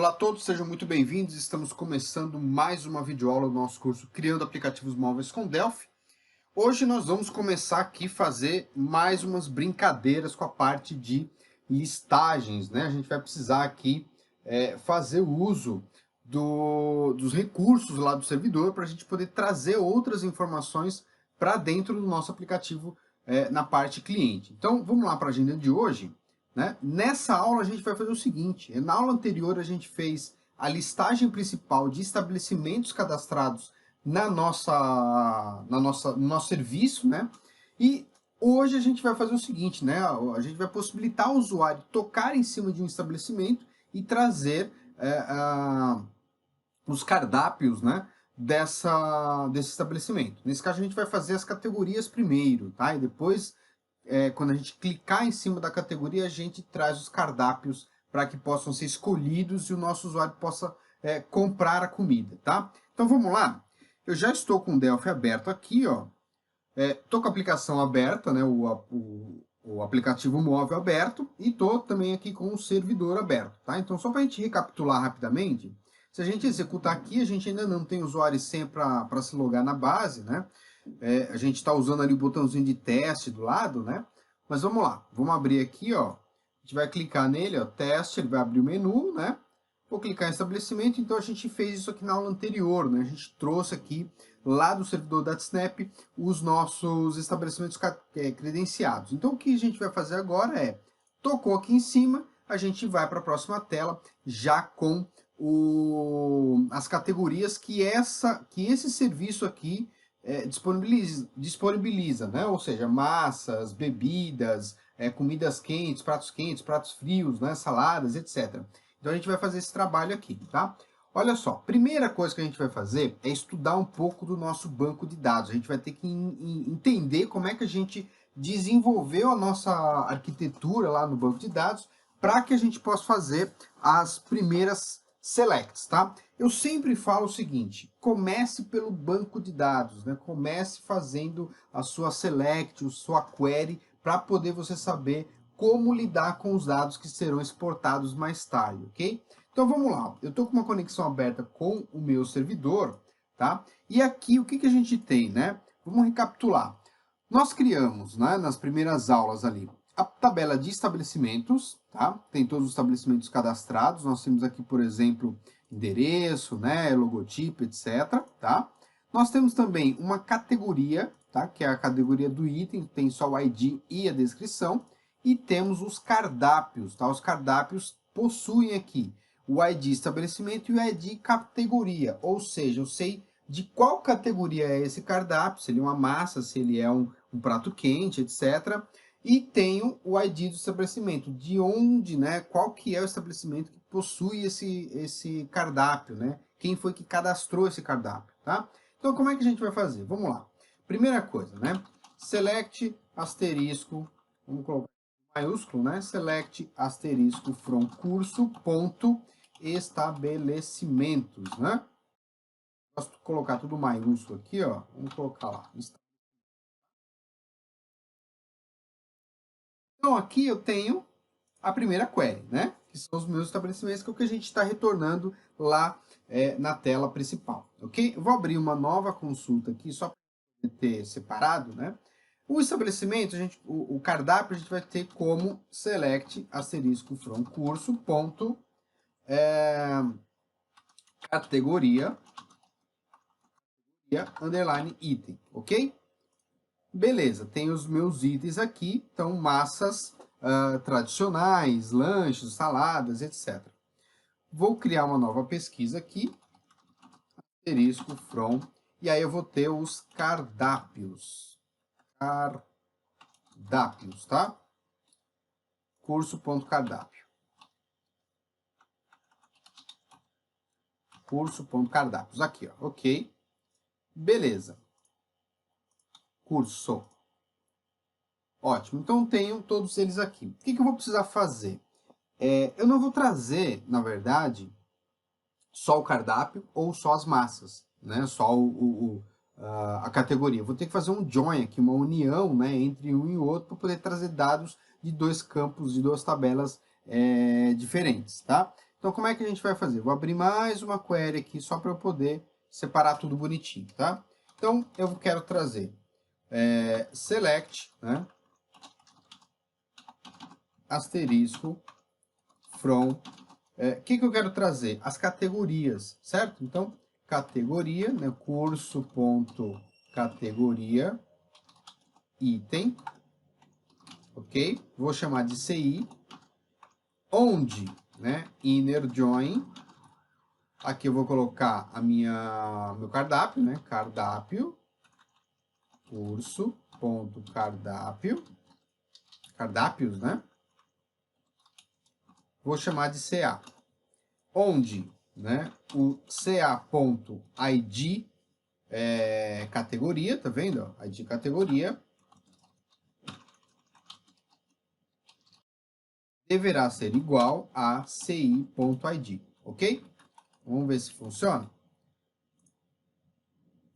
Olá a todos, sejam muito bem-vindos. Estamos começando mais uma videoaula do nosso curso Criando Aplicativos Móveis com Delphi. Hoje nós vamos começar aqui a fazer mais umas brincadeiras com a parte de listagens, né? A gente vai precisar aqui fazer uso dos recursos lá do servidor para a gente poder trazer outras informações para dentro do nosso aplicativo na parte cliente. Então vamos lá para a agenda de hoje. Né? Nessa aula a gente vai fazer o seguinte, na aula anterior a gente fez a listagem principal de estabelecimentos cadastrados no nosso serviço, né? E hoje a gente vai fazer o seguinte, né? A gente vai possibilitar ao usuário tocar em cima de um estabelecimento e trazer os cardápios, né? Desse estabelecimento. Nesse caso a gente vai fazer as categorias primeiro, tá? E depois quando a gente clicar em cima da categoria, a gente traz os cardápios para que possam ser escolhidos e o nosso usuário possa comprar a comida, tá? Então vamos lá. Eu já estou com o Delphi aberto aqui, ó. Estou com a aplicação aberta, né, o aplicativo móvel aberto, e estou também aqui com o servidor aberto, tá? Então só para a gente recapitular rapidamente, se a gente executar aqui, a gente ainda não tem usuário e senha para se logar na base, né? A gente está usando ali o botãozinho de teste do lado, né? Mas vamos lá, vamos abrir aqui, ó. A gente vai clicar nele, ó, teste, ele vai abrir o menu, né? Vou clicar em estabelecimento, então a gente fez isso aqui na aula anterior, né? A gente trouxe aqui, lá do servidor da Snap, os nossos estabelecimentos credenciados. Então o que a gente vai fazer agora tocou aqui em cima, a gente vai para a próxima tela, já com as categorias que esse serviço aqui disponibiliza, né? Ou seja, massas, bebidas, comidas quentes, pratos frios, né? Saladas, etc. Então a gente vai fazer esse trabalho aqui, tá? Olha só, primeira coisa que a gente vai fazer é estudar um pouco do nosso banco de dados. A gente vai ter que entender como é que a gente desenvolveu a nossa arquitetura lá no banco de dados para que a gente possa fazer as primeiras selects, tá? Eu sempre falo o seguinte, comece pelo banco de dados, né? Comece fazendo a sua select, a sua query, para poder você saber como lidar com os dados que serão exportados mais tarde, ok? Então vamos lá, eu estou com uma conexão aberta com o meu servidor, tá? E aqui o que a gente tem, né? Vamos recapitular. Nós criamos, né, nas primeiras aulas ali, a tabela de estabelecimentos, tá? Tem todos os estabelecimentos cadastrados. Nós temos aqui, por exemplo, endereço, né, logotipo, etc, tá? Nós temos também uma categoria, tá? Que é a categoria do item, tem só o ID e a descrição. E temos os cardápios, tá? Os cardápios possuem aqui o ID estabelecimento e o ID categoria, ou seja, eu sei de qual categoria é esse cardápio, se ele é uma massa, se ele é um prato quente, etc. E tenho o ID do estabelecimento, de onde, né, qual que é o estabelecimento que possui esse cardápio, né? Quem foi que cadastrou esse cardápio, tá? Então, como é que a gente vai fazer? Vamos lá. Primeira coisa, né? Select asterisco, vamos colocar maiúsculo, né? Select asterisco from curso ponto estabelecimentos, né? Posso colocar tudo maiúsculo aqui, ó. Vamos colocar lá. Então, aqui eu tenho a primeira query, né? Que são os meus estabelecimentos, que é o que a gente está retornando lá na tela principal, ok? Eu vou abrir uma nova consulta aqui, só para ter separado, né? O estabelecimento, o cardápio, a gente vai ter como select asterisco from curso ponto categoria underline item, ok? Beleza, tem os meus itens aqui, então massas tradicionais, lanches, saladas, etc. Vou criar uma nova pesquisa aqui, asterisco from, e aí eu vou ter os cardápios. Cardápios, tá? Curso.cardápio. Curso.cardápios, aqui, ó, ok. Beleza. Curso. Ótimo, então tenho todos eles aqui. O que eu vou precisar fazer? Eu não vou trazer, na verdade, só o cardápio ou só as massas, né? Só a categoria. Vou ter que fazer um join aqui, uma união, né, entre um e o outro para poder trazer dados de dois campos, de duas tabelas diferentes, tá? Então, como é que a gente vai fazer? Vou abrir mais uma query aqui, só para eu poder separar tudo bonitinho, tá? Então, eu quero trazer select, né? Asterisco, from. O que eu quero trazer? As categorias, certo? Então, categoria, né? Curso.categoria, item, ok? Vou chamar de CI, onde, né? Inner join. Aqui eu vou colocar meu cardápio, né? Cardápio, curso.cardápio, cardápios, né? Vou chamar de CA, onde, né? O CA.id categoria, tá vendo? ID categoria deverá ser igual a ci.id, ok? Vamos ver se funciona.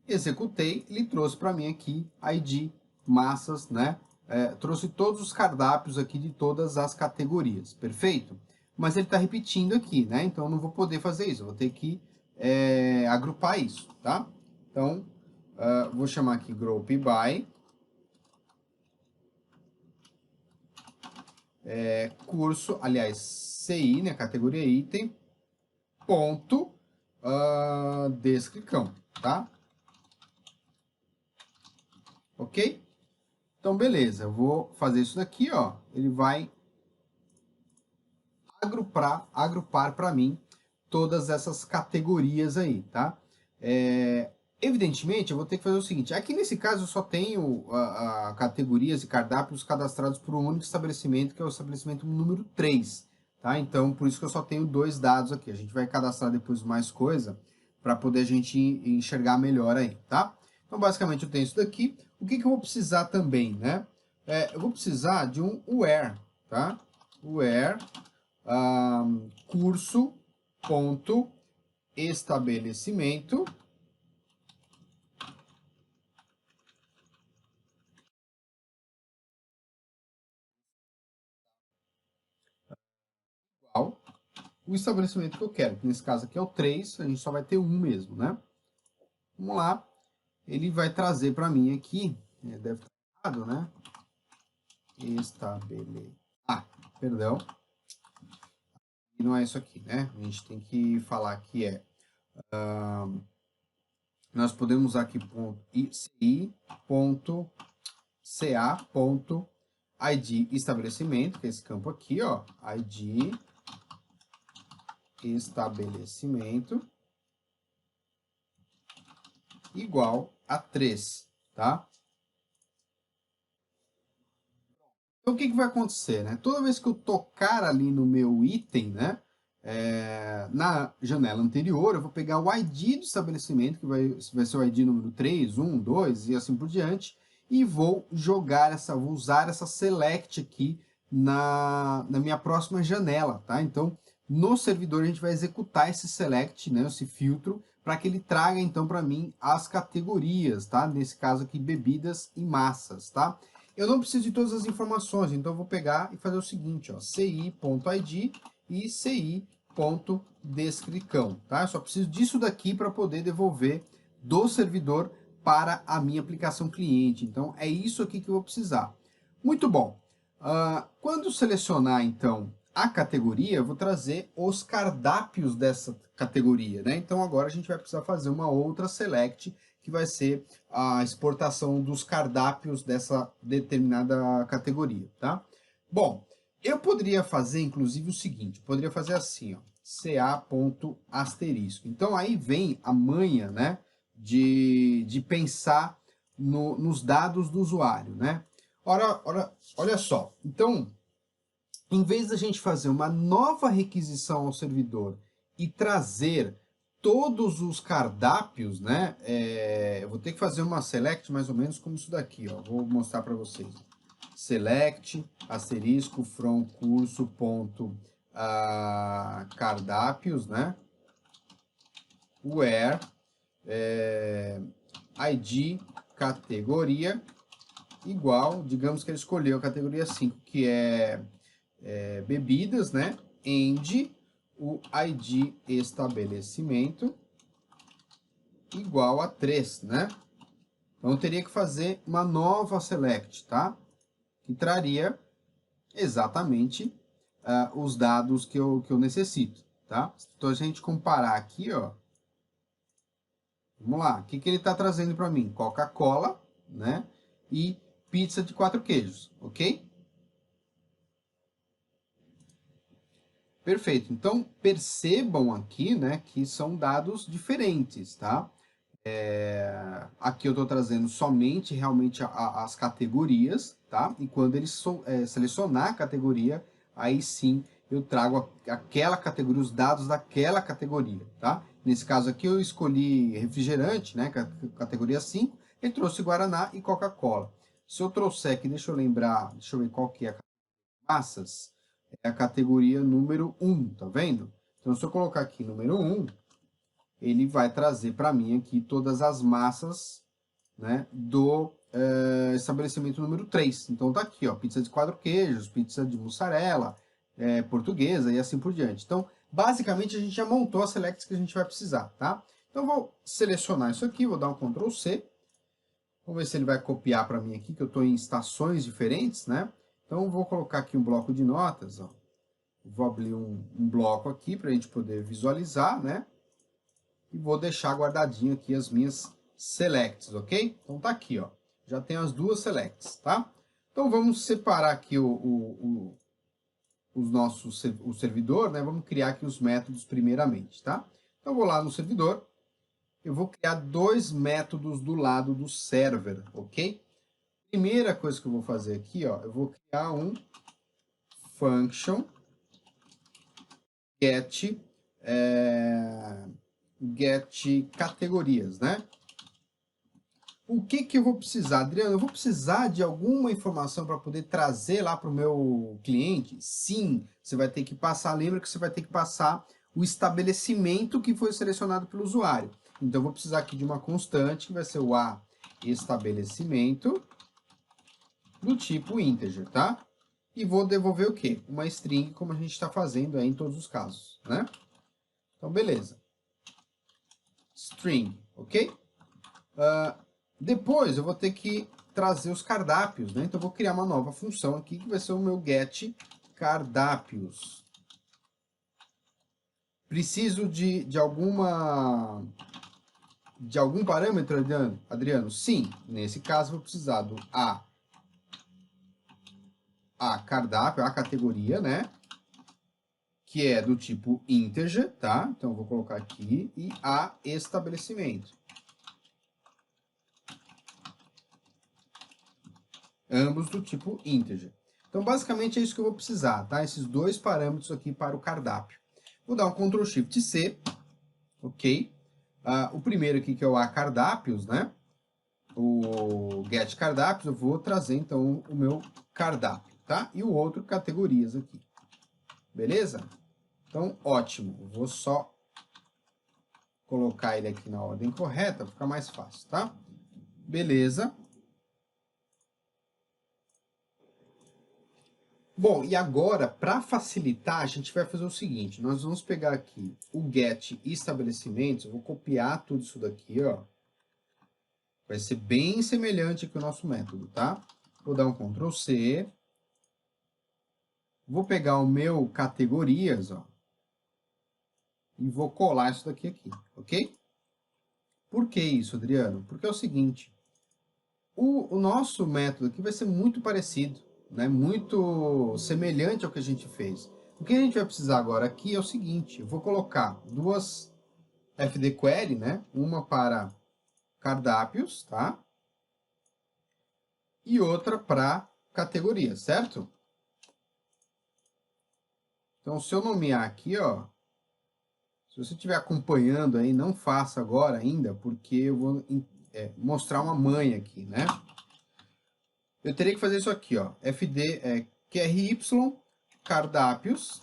Executei, ele trouxe para mim aqui ID, massas, né? Trouxe todos os cardápios aqui de todas as categorias, perfeito? Mas ele está repetindo aqui, né? Então eu não vou poder fazer isso, eu vou ter que agrupar isso, tá? Então, vou chamar aqui group by, curso, aliás, CI, né? Categoria item, ponto, descricão, tá? Ok? Então, beleza, eu vou fazer isso daqui, ó. Ele vai agrupar para mim todas essas categorias aí, tá? Evidentemente, eu vou ter que fazer o seguinte, aqui nesse caso eu só tenho categorias e cardápios cadastrados por um único estabelecimento, que é o estabelecimento número 3, tá? Então, por isso que eu só tenho 2 dados aqui. A gente vai cadastrar depois mais coisa, para poder a gente enxergar melhor aí, tá? Então, basicamente, eu tenho isso daqui. O que eu vou precisar também, né? Eu vou precisar de um where, tá? Where curso.estabelecimento igual o estabelecimento que eu quero, que nesse caso aqui é o 3, a gente só vai ter um mesmo, né? Vamos lá, ele vai trazer para mim aqui, deve estar errado, né? Perdão, e não é isso aqui, né? A gente tem que falar que nós podemos usar aqui .ci.ca.id estabelecimento, que é esse campo aqui, ó, ID estabelecimento igual a 3, tá? Então, o que vai acontecer, né? Toda vez que eu tocar ali no meu item, né? Na janela anterior, eu vou pegar o ID do estabelecimento, que vai ser o ID número 3, 1, 2 e assim por diante, e vou vou usar essa select aqui na minha próxima janela, tá? Então, no servidor a gente vai executar esse select, né, esse filtro, para que ele traga então para mim as categorias, tá? Nesse caso aqui, bebidas e massas, tá? Eu não preciso de todas as informações, então eu vou pegar e fazer o seguinte, ó, ci.id e ci.descricão, tá? Eu só preciso disso daqui para poder devolver do servidor para a minha aplicação cliente. Então, é isso aqui que eu vou precisar. Muito bom. Quando selecionar, então, a categoria, eu vou trazer os cardápios dessa categoria, né? Então, agora a gente vai precisar fazer uma outra select, que vai ser a exportação dos cardápios dessa determinada categoria, tá? Bom, eu poderia fazer, inclusive, o seguinte, eu poderia fazer assim, ó, ca.asterisco. Então, aí vem a manha, né, de pensar nos dados do usuário, né? Olha só, então, em vez da gente fazer uma nova requisição ao servidor e trazer todos os cardápios, né? Eu vou ter que fazer uma select mais ou menos como isso daqui, ó. Vou mostrar para vocês. Select, asterisco, from curso, ponto, cardápios, né? Where, ID, categoria, igual, digamos que ele escolheu a categoria 5, que é bebidas, né? End, o ID estabelecimento igual a 3, né? Então, eu teria que fazer uma nova select, tá? Que traria exatamente os dados que eu necessito, tá? Então, se a gente comparar aqui, ó, vamos lá, o que ele está trazendo para mim? Coca-Cola, né? E pizza de 4 queijos, ok? Perfeito. Então, percebam aqui, né, que são dados diferentes, tá? Aqui eu estou trazendo somente realmente as categorias, tá? E quando ele selecionar a categoria, aí sim eu trago aquela categoria, os dados daquela categoria, tá? Nesse caso aqui eu escolhi refrigerante, né? Categoria 5, ele trouxe Guaraná e Coca-Cola. Se eu trouxer aqui, deixa eu lembrar, deixa eu ver qual que é a massas, é a categoria número 1, tá vendo? Então se eu colocar aqui número 1, ele vai trazer para mim aqui todas as massas, né, do estabelecimento número 3. Então tá aqui, ó, pizza de 4 queijos, pizza de mussarela, portuguesa e assim por diante. Então, basicamente, a gente já montou as selects que a gente vai precisar, tá? Então, eu vou selecionar isso aqui, vou dar um Ctrl C. Vamos ver se ele vai copiar para mim aqui, que eu estou em estações diferentes, né? Então, eu vou colocar aqui um bloco de notas, ó. Vou abrir um bloco aqui para a gente poder visualizar, né? E vou deixar guardadinho aqui as minhas selects, ok? Então tá aqui, ó. Já tem as duas selects, tá? Então vamos separar aqui o servidor, né? Vamos criar aqui os métodos primeiramente, tá? Então eu vou lá no servidor, eu vou criar dois métodos do lado do server, ok? Primeira coisa que eu vou fazer aqui, ó, eu vou criar um function get categorias, né? O que eu vou precisar, Adriano? Eu vou precisar de alguma informação para poder trazer lá para o meu cliente? Sim, você vai ter que passar, lembra que você vai ter que passar o estabelecimento que foi selecionado pelo usuário. Então, eu vou precisar aqui de uma constante, que vai ser o a estabelecimento do tipo integer, tá? E vou devolver o quê? Uma string, como a gente está fazendo aí em todos os casos, né? Então, beleza. String, ok? Depois eu vou ter que trazer os cardápios, né? Então eu vou criar uma nova função aqui que vai ser o meu get cardápios. Preciso de algum parâmetro, Adriano? Sim, nesse caso eu vou precisar do a cardápio, a categoria, né? Que é do tipo integer, tá? Então eu vou colocar aqui e a estabelecimento. Ambos do tipo integer. Então, basicamente, é isso que eu vou precisar, tá? Esses dois parâmetros aqui para o cardápio. Vou dar um Ctrl Shift C, ok? O primeiro aqui, que é o a cardápios, né? O get cardápios, eu vou trazer, então, o meu cardápio, tá? E o outro, categorias aqui. Beleza? Então, ótimo. Eu vou só colocar ele aqui na ordem correta, para ficar mais fácil, tá? Beleza. Bom, e agora, para facilitar, a gente vai fazer o seguinte, nós vamos pegar aqui o get estabelecimentos, eu vou copiar tudo isso daqui, ó. Vai ser bem semelhante aqui o nosso método, tá? Vou dar um Ctrl C. Vou pegar o meu categorias, ó. E vou colar isso daqui aqui, ok? Por que isso, Adriano? Porque é o seguinte, o nosso método aqui vai ser muito parecido, né? Muito semelhante ao que a gente fez. O que a gente vai precisar agora aqui é o seguinte, eu vou colocar duas FD Query, né? Uma para cardápios, tá? E outra para categorias, certo? Então, se eu nomear aqui, ó, se você estiver acompanhando aí, não faça agora ainda, porque eu vou mostrar uma manha aqui, né? Eu teria que fazer isso aqui, ó, fd qry cardápios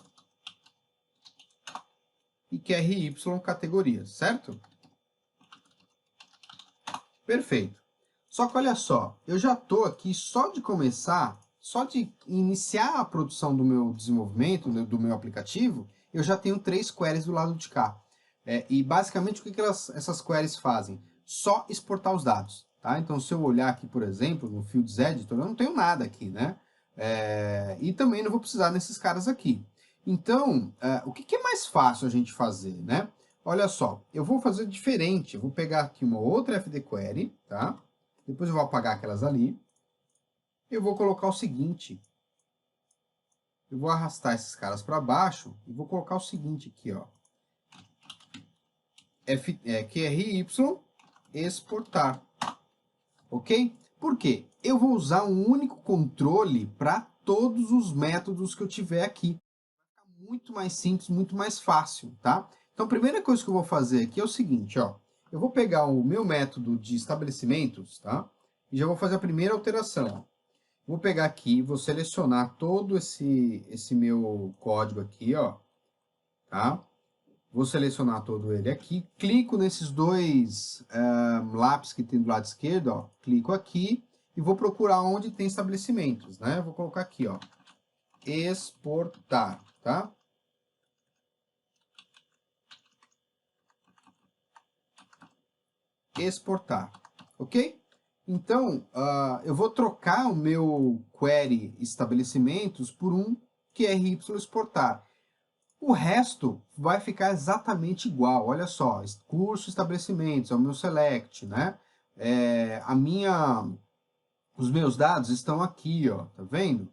e qry categorias, certo? Perfeito. Só que olha só, eu já estou aqui só de começar, só de iniciar a produção do meu desenvolvimento, do meu aplicativo, eu já tenho 3 queries do lado de cá. E basicamente o que essas queries fazem? Só exportar os dados. Tá? Então se eu olhar aqui, por exemplo, no Fields Editor, eu não tenho nada aqui, né? E também não vou precisar desses caras aqui. Então, o que é mais fácil a gente fazer, né? Olha só, eu vou fazer diferente. Eu vou pegar aqui uma outra FD Query, tá? Depois eu vou apagar aquelas ali. Eu vou colocar o seguinte. Eu vou arrastar esses caras para baixo e vou colocar o seguinte aqui, ó. QRY exportar. Ok? Por quê? Eu vou usar um único controle para todos os métodos que eu tiver aqui. Vai ficar muito mais simples, muito mais fácil, tá? Então, a primeira coisa que eu vou fazer aqui é o seguinte, ó. Eu vou pegar o meu método de estabelecimentos, tá? E já vou fazer a primeira alteração, ó. Vou pegar aqui, vou selecionar todo esse meu código aqui, ó, tá? Vou selecionar todo ele aqui, clico nesses dois lápis que tem do lado esquerdo, ó, clico aqui e vou procurar onde tem estabelecimentos, né? Vou colocar aqui, ó, exportar, tá? Exportar, ok? Então, eu vou trocar o meu query estabelecimentos por um QRY exportar. O resto vai ficar exatamente igual. Olha só, curso estabelecimentos, é o meu select, né? Os meus dados estão aqui, ó, tá vendo?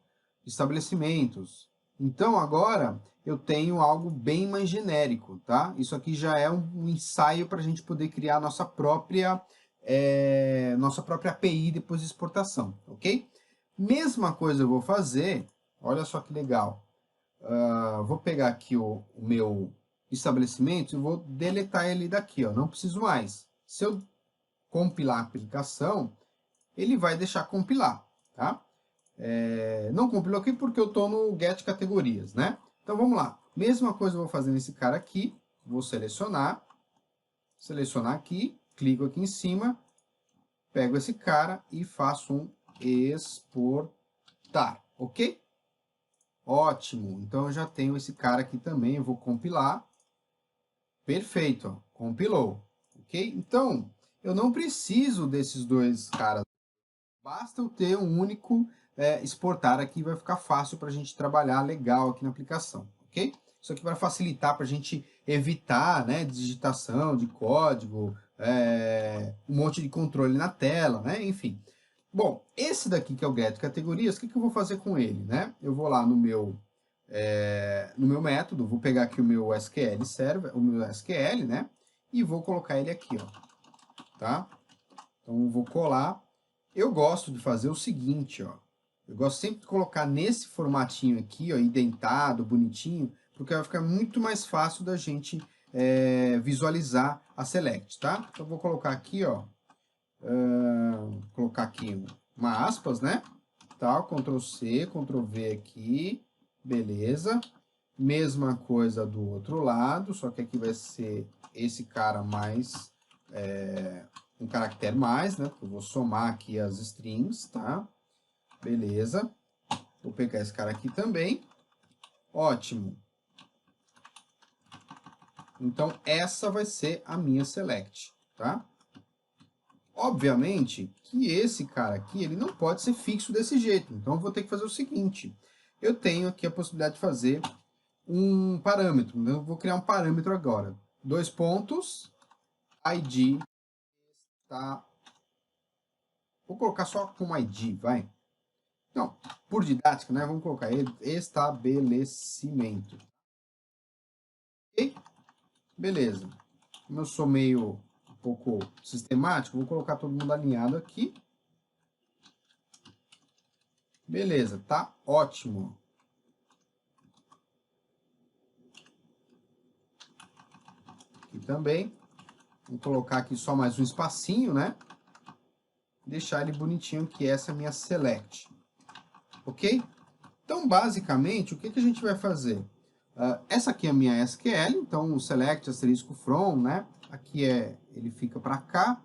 Estabelecimentos. Então, agora, eu tenho algo bem mais genérico, tá? Isso aqui já é um ensaio para a gente poder criar a nossa própria API depois de exportação, ok? Mesma coisa eu vou fazer, olha só que legal. Vou pegar aqui o meu estabelecimento e vou deletar ele daqui, ó, não preciso mais. Se eu compilar a aplicação, ele vai deixar compilar, tá? Não compilou aqui porque eu estou no get categorias, né? Então vamos lá. Mesma coisa eu vou fazer nesse cara aqui. Vou selecionar aqui, clico aqui em cima, pego esse cara e faço um exportar, ok? Ótimo. Então eu já tenho esse cara aqui também, eu vou compilar. Perfeito, ó, compilou, ok? Então eu não preciso desses dois caras. Basta eu ter um único exportar aqui, vai ficar fácil para a gente trabalhar legal aqui na aplicação, ok? Isso aqui para facilitar, para a gente evitar, né, digitação de código, um monte de controle na tela, né, enfim. Bom, esse daqui que é o get categorias, o que eu vou fazer com ele, né? Eu vou lá no meu método, vou pegar aqui o meu SQL server, o meu SQL, né, e vou colocar ele aqui, ó, tá? Então eu vou colar. Eu gosto de fazer o seguinte, ó. Eu gosto sempre de colocar nesse formatinho aqui, ó, indentado, bonitinho, porque vai ficar muito mais fácil da gente visualizar a select, tá? Então eu vou colocar aqui, ó, colocar aqui uma aspas, né? Tal, Ctrl C, Ctrl V aqui, beleza. Mesma coisa do outro lado, só que aqui vai ser esse cara mais um caractere mais, né? Porque eu vou somar aqui as strings, tá? Beleza. Vou pegar esse cara aqui também. Ótimo. Então, essa vai ser a minha select, tá? Obviamente que esse cara aqui, ele não pode ser fixo desse jeito. Então, eu vou ter que fazer o seguinte. Eu tenho aqui a possibilidade de fazer um parâmetro. Eu vou criar um parâmetro agora. 2 pontos, id, tá? Vou colocar só como id, vai. Não, por didática, né? Vamos colocar estabelecimento. Ok? Beleza. Como eu sou meio um pouco sistemático, vou colocar todo mundo alinhado aqui. Beleza, tá ótimo. Aqui também. Vou colocar aqui só mais um espacinho, né? Deixar ele bonitinho, que essa é a minha select. Ok? Então, basicamente, o que a gente vai fazer? Essa aqui é a minha SQL, então o select asterisco from, né? Aqui ele fica para cá.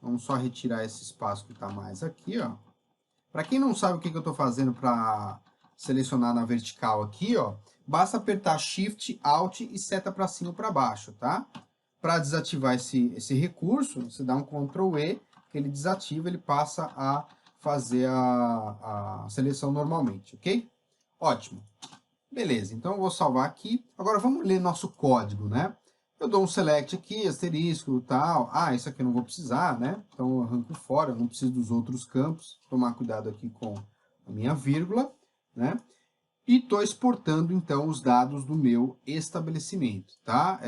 Vamos só retirar esse espaço que está mais aqui, ó. Para quem não sabe o que eu estou fazendo para selecionar na vertical aqui, ó, basta apertar Shift, Alt e seta para cima ou para baixo, tá? Para desativar esse recurso, você dá um Ctrl E, que ele desativa, ele passa a fazer a seleção normalmente, ok? Ótimo. Beleza, então eu vou salvar aqui. Agora vamos ler nosso código, né? Eu dou um select aqui, asterisco e tal. Ah, isso aqui eu não vou precisar, né? Então eu arranco fora, eu não preciso dos outros campos. Tomar cuidado aqui com a minha vírgula, né? E estou exportando, então, os dados do meu estabelecimento, tá?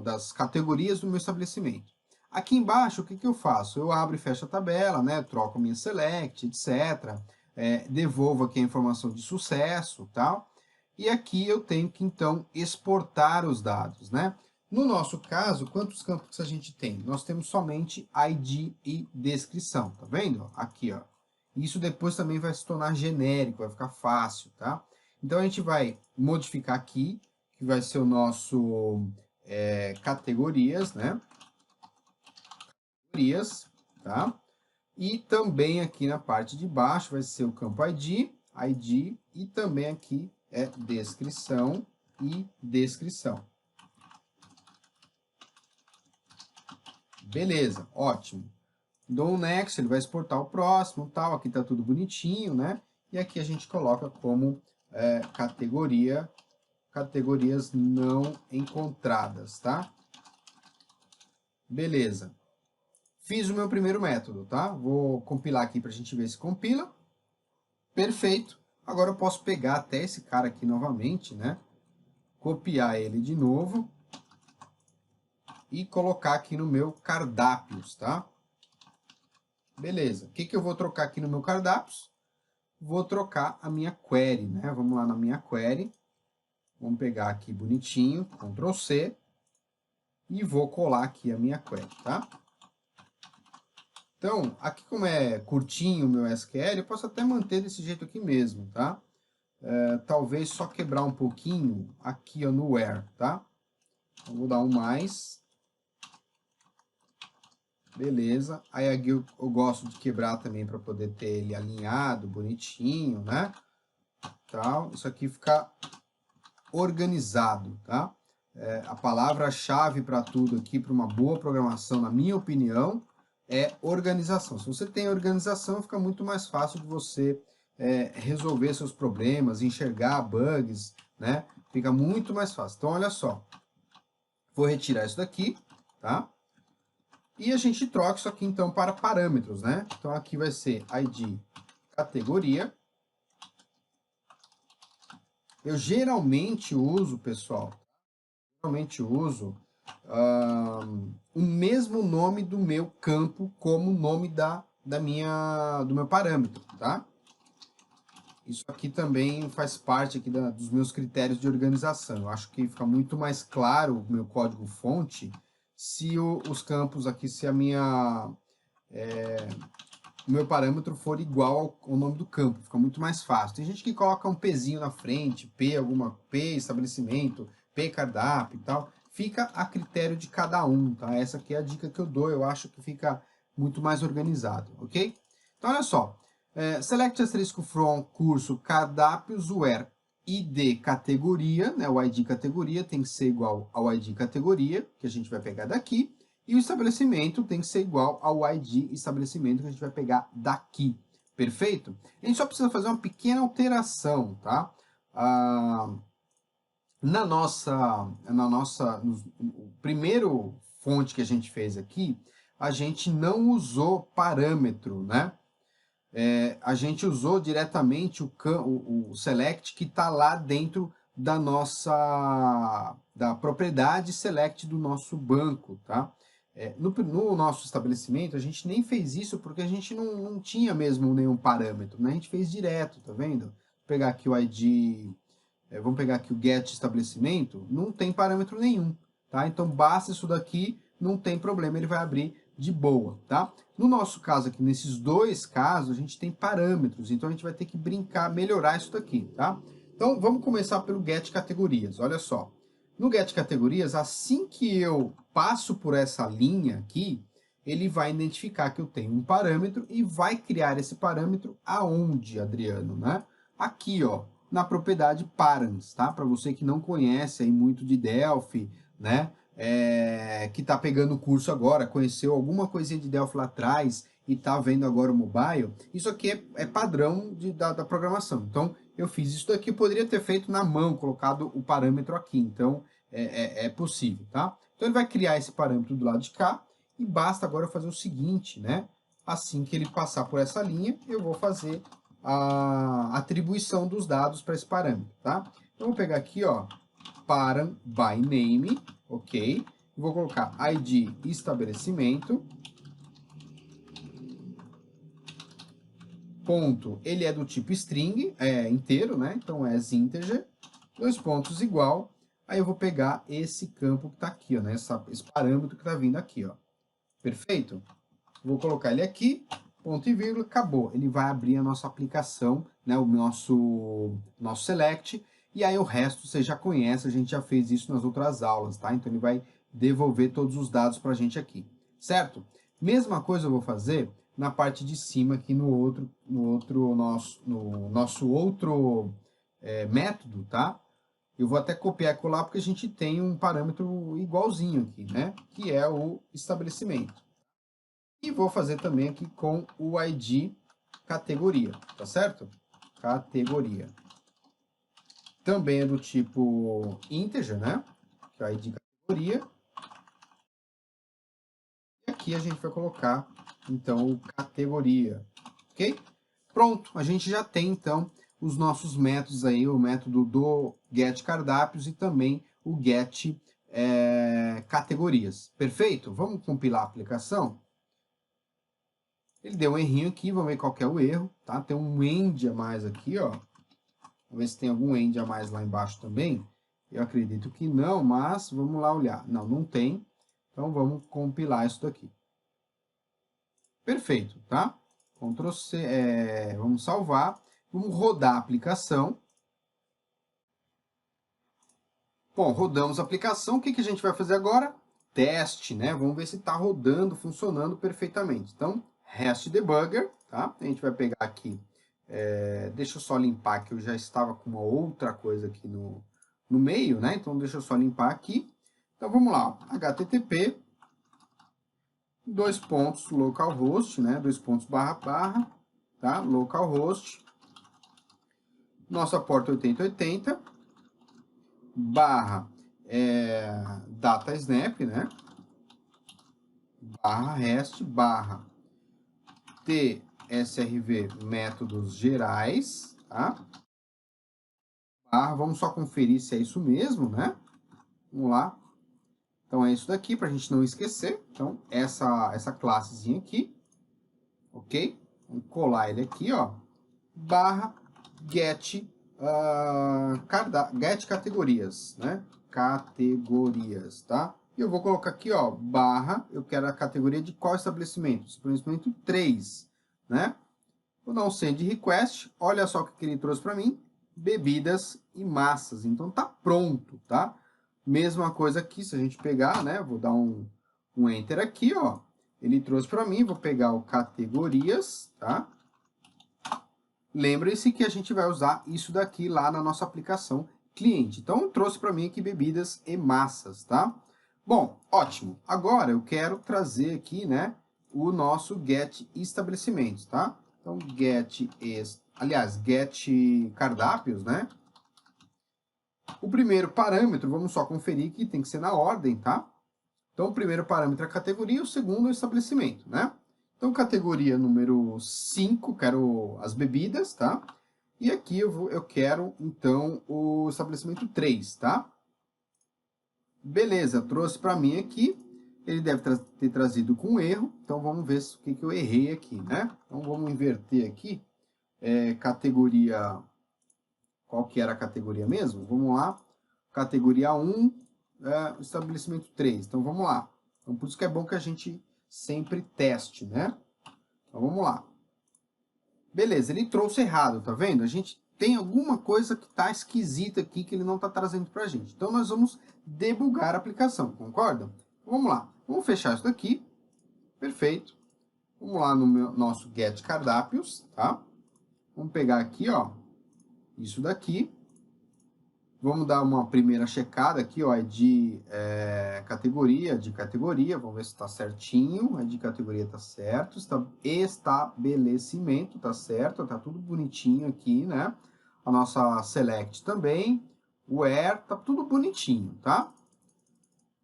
Das categorias do meu estabelecimento. Aqui embaixo, o que eu faço? Eu abro e fecho a tabela, né? Troco minha select, etc. Devolvo aqui a informação de sucesso, tal. E aqui eu tenho que, então, exportar os dados, né? No nosso caso, quantos campos a gente tem? Nós temos somente ID e descrição, tá vendo? Aqui, ó. Isso depois também vai se tornar genérico, vai ficar fácil, tá? Então a gente vai modificar aqui, que vai ser o nosso categorias, né? Categorias, tá? E também aqui na parte de baixo vai ser o campo ID, e também aqui é descrição e descrição. Beleza, ótimo. Dou um next, ele vai exportar o próximo, tal, aqui tá tudo bonitinho, né? E aqui a gente coloca como categorias não encontradas, tá? Beleza. Fiz o meu primeiro método, tá? Vou compilar aqui para a gente ver se compila. Perfeito. Agora eu posso pegar até esse cara aqui novamente, né? Copiar ele de novo e colocar aqui no meu cardápios, tá? Beleza. O que eu vou trocar aqui no meu cardápios? Vou trocar a minha query, né? Vamos lá na minha query. Vamos pegar aqui bonitinho, Ctrl C. E vou colar aqui a minha query, tá? Então, aqui como é curtinho o meu SQL, eu posso até manter desse jeito aqui mesmo, tá? Talvez só quebrar um pouquinho aqui ó, no where, tá? Então, vou dar um mais. Beleza. Aí aqui eu gosto de quebrar também para poder ter ele alinhado, bonitinho, né? Tal. Isso aqui fica organizado, tá? A palavra-chave para tudo aqui, para uma boa programação, na minha opinião, é organização. Se você tem organização, fica muito mais fácil de você resolver seus problemas, enxergar bugs, né? Fica muito mais fácil. Então, olha só. Vou retirar isso daqui, tá? E a gente troca isso aqui, então, para parâmetros, né? Então, aqui vai ser ID categoria. Eu geralmente uso, pessoal, o mesmo nome do meu campo como nome do meu parâmetro, tá? Isso aqui também faz parte aqui dos meus critérios de organização. Eu acho que fica muito mais claro o meu código-fonte se os campos aqui, se o meu parâmetro for igual ao nome do campo, fica muito mais fácil. Tem gente que coloca um Pzinho na frente, P estabelecimento, P cardápio e tal. Fica a critério de cada um, tá? Essa aqui é a dica que eu dou, eu acho que fica muito mais organizado, ok? Então, olha só. Select asterisco from curso cardápios where ID categoria, né? O ID categoria tem que ser igual ao ID categoria, que a gente vai pegar daqui. E o estabelecimento tem que ser igual ao ID estabelecimento que a gente vai pegar daqui. Perfeito? A gente só precisa fazer uma pequena alteração, tá? No primeiro fonte que a gente fez aqui, a gente não usou parâmetro, né? A gente usou diretamente o select que está lá dentro da propriedade select do nosso banco, tá? No nosso estabelecimento, a gente nem fez isso porque a gente não tinha mesmo nenhum parâmetro, né? A gente fez direto, tá vendo? Vou pegar aqui o ID, vamos pegar aqui o get estabelecimento, não tem parâmetro nenhum, tá? Então basta isso daqui, não tem problema, ele vai abrir de boa, tá? No nosso caso aqui, nesses dois casos, a gente tem parâmetros, então a gente vai ter que brincar, melhorar isso daqui, tá? Então vamos começar pelo get categorias, olha só. No get categorias, assim que eu passo por essa linha aqui, ele vai identificar que eu tenho um parâmetro e vai criar esse parâmetro aonde, Adriano, né? aqui, ó, na propriedade params, tá? Para você que não conhece aí muito de Delphi, né? Que tá pegando o curso agora, conheceu alguma coisinha de Delphi lá atrás e tá vendo agora o mobile, isso aqui é padrão da programação. Então, eu fiz isso daqui, eu poderia ter feito na mão, colocado o parâmetro aqui. Então, é possível, tá? Então, ele vai criar esse parâmetro do lado de cá e basta agora eu fazer o seguinte, né? Assim que ele passar por essa linha, eu vou fazer a atribuição dos dados para esse parâmetro, tá? Então, eu vou pegar aqui, ó, param by name, ok? Vou colocar ID estabelecimento, ponto, ele é do tipo string, é inteiro, né? Então, é as integer, 2 pontos igual, aí eu vou pegar esse campo que está aqui, ó, né? Esse parâmetro que está vindo aqui, ó. Perfeito? Vou colocar ele aqui, ponto e vírgula, acabou. Ele vai abrir a nossa aplicação, né, o nosso select, e aí o resto você já conhece, a gente já fez isso nas outras aulas, tá? Então ele vai devolver todos os dados para a gente aqui, certo? Mesma coisa eu vou fazer na parte de cima aqui no nosso outro método, tá? Eu vou até copiar e colar porque a gente tem um parâmetro igualzinho aqui, né? Que é o estabelecimento. E vou fazer também aqui com o ID categoria, tá certo? Categoria. Também é do tipo integer, né? Que é o ID categoria. E aqui a gente vai colocar, então, o categoria, ok? Pronto, a gente já tem, então, os nossos métodos aí, o método do get cardápios e também o get categorias. Perfeito? Vamos compilar a aplicação? Ele deu um errinho aqui, vamos ver qual que é o erro, tá? Tem um end a mais aqui, ó. Vamos ver se tem algum end a mais lá embaixo também. Eu acredito que não, mas vamos lá olhar. Não, não tem. Então vamos compilar isso daqui. Perfeito, tá? Ctrl C, vamos salvar. Vamos rodar a aplicação. Bom, rodamos a aplicação. O que a gente vai fazer agora? Teste, né? Vamos ver se está rodando, funcionando perfeitamente. Então, REST Debugger, tá? A gente vai pegar aqui, deixa eu só limpar que eu já estava com uma outra coisa aqui no meio, né? Então, deixa eu só limpar aqui. Então, vamos lá, HTTP, 2 pontos, localhost, né? 2 pontos barra, tá? Localhost, nossa porta 8080, barra, data snap, né? Barra REST, barra tsrv métodos gerais, tá? Barra, vamos só conferir se é isso mesmo, né? Vamos lá. Então é isso daqui, para a gente não esquecer. Então, essa classezinha aqui, ok? Vamos colar ele aqui, ó. Barra get, get categorias, né? Categorias, tá? E eu vou colocar aqui, ó, barra, eu quero a categoria de qual estabelecimento? Estabelecimento 3, né? Vou dar um send request, olha só o que ele trouxe para mim, bebidas e massas. Então tá pronto, tá? Mesma coisa aqui, se a gente pegar, né? Vou dar um enter aqui, ó. Ele trouxe para mim, vou pegar o categorias, tá? Lembre-se que a gente vai usar isso daqui lá na nossa aplicação cliente. Então, trouxe para mim aqui bebidas e massas, tá? Bom, ótimo. Agora eu quero trazer aqui, né, o nosso get estabelecimentos, tá? Então, get cardápios, né? O primeiro parâmetro, vamos só conferir que tem que ser na ordem, tá? Então, o primeiro parâmetro é a categoria, o segundo é o estabelecimento, né? Então, categoria número 5, quero as bebidas, tá? E aqui eu quero, então, o estabelecimento 3, tá? Beleza, trouxe para mim aqui. Ele deve ter trazido com erro. Então, vamos ver o que eu errei aqui, né? Então, vamos inverter aqui. Categoria... Qual que era a categoria mesmo? Vamos lá. Categoria 1, estabelecimento 3. Então, vamos lá. Então, por isso que é bom que a gente sempre teste, né? Então, vamos lá. Beleza, ele trouxe errado, tá vendo? A gente tem alguma coisa que tá esquisita aqui que ele não tá trazendo pra gente. Então, nós vamos debugar a aplicação, concorda? Vamos lá. Vamos fechar isso daqui. Perfeito. Vamos lá no nosso get cardápios, tá? Vamos pegar aqui, ó. isso daqui. Vamos dar uma primeira checada aqui, ó, de categoria, vamos ver se está certinho, de categoria está certo, estabelecimento está certo, tá tudo bonitinho aqui, né? A nossa select também, o where, tá tudo bonitinho, tá?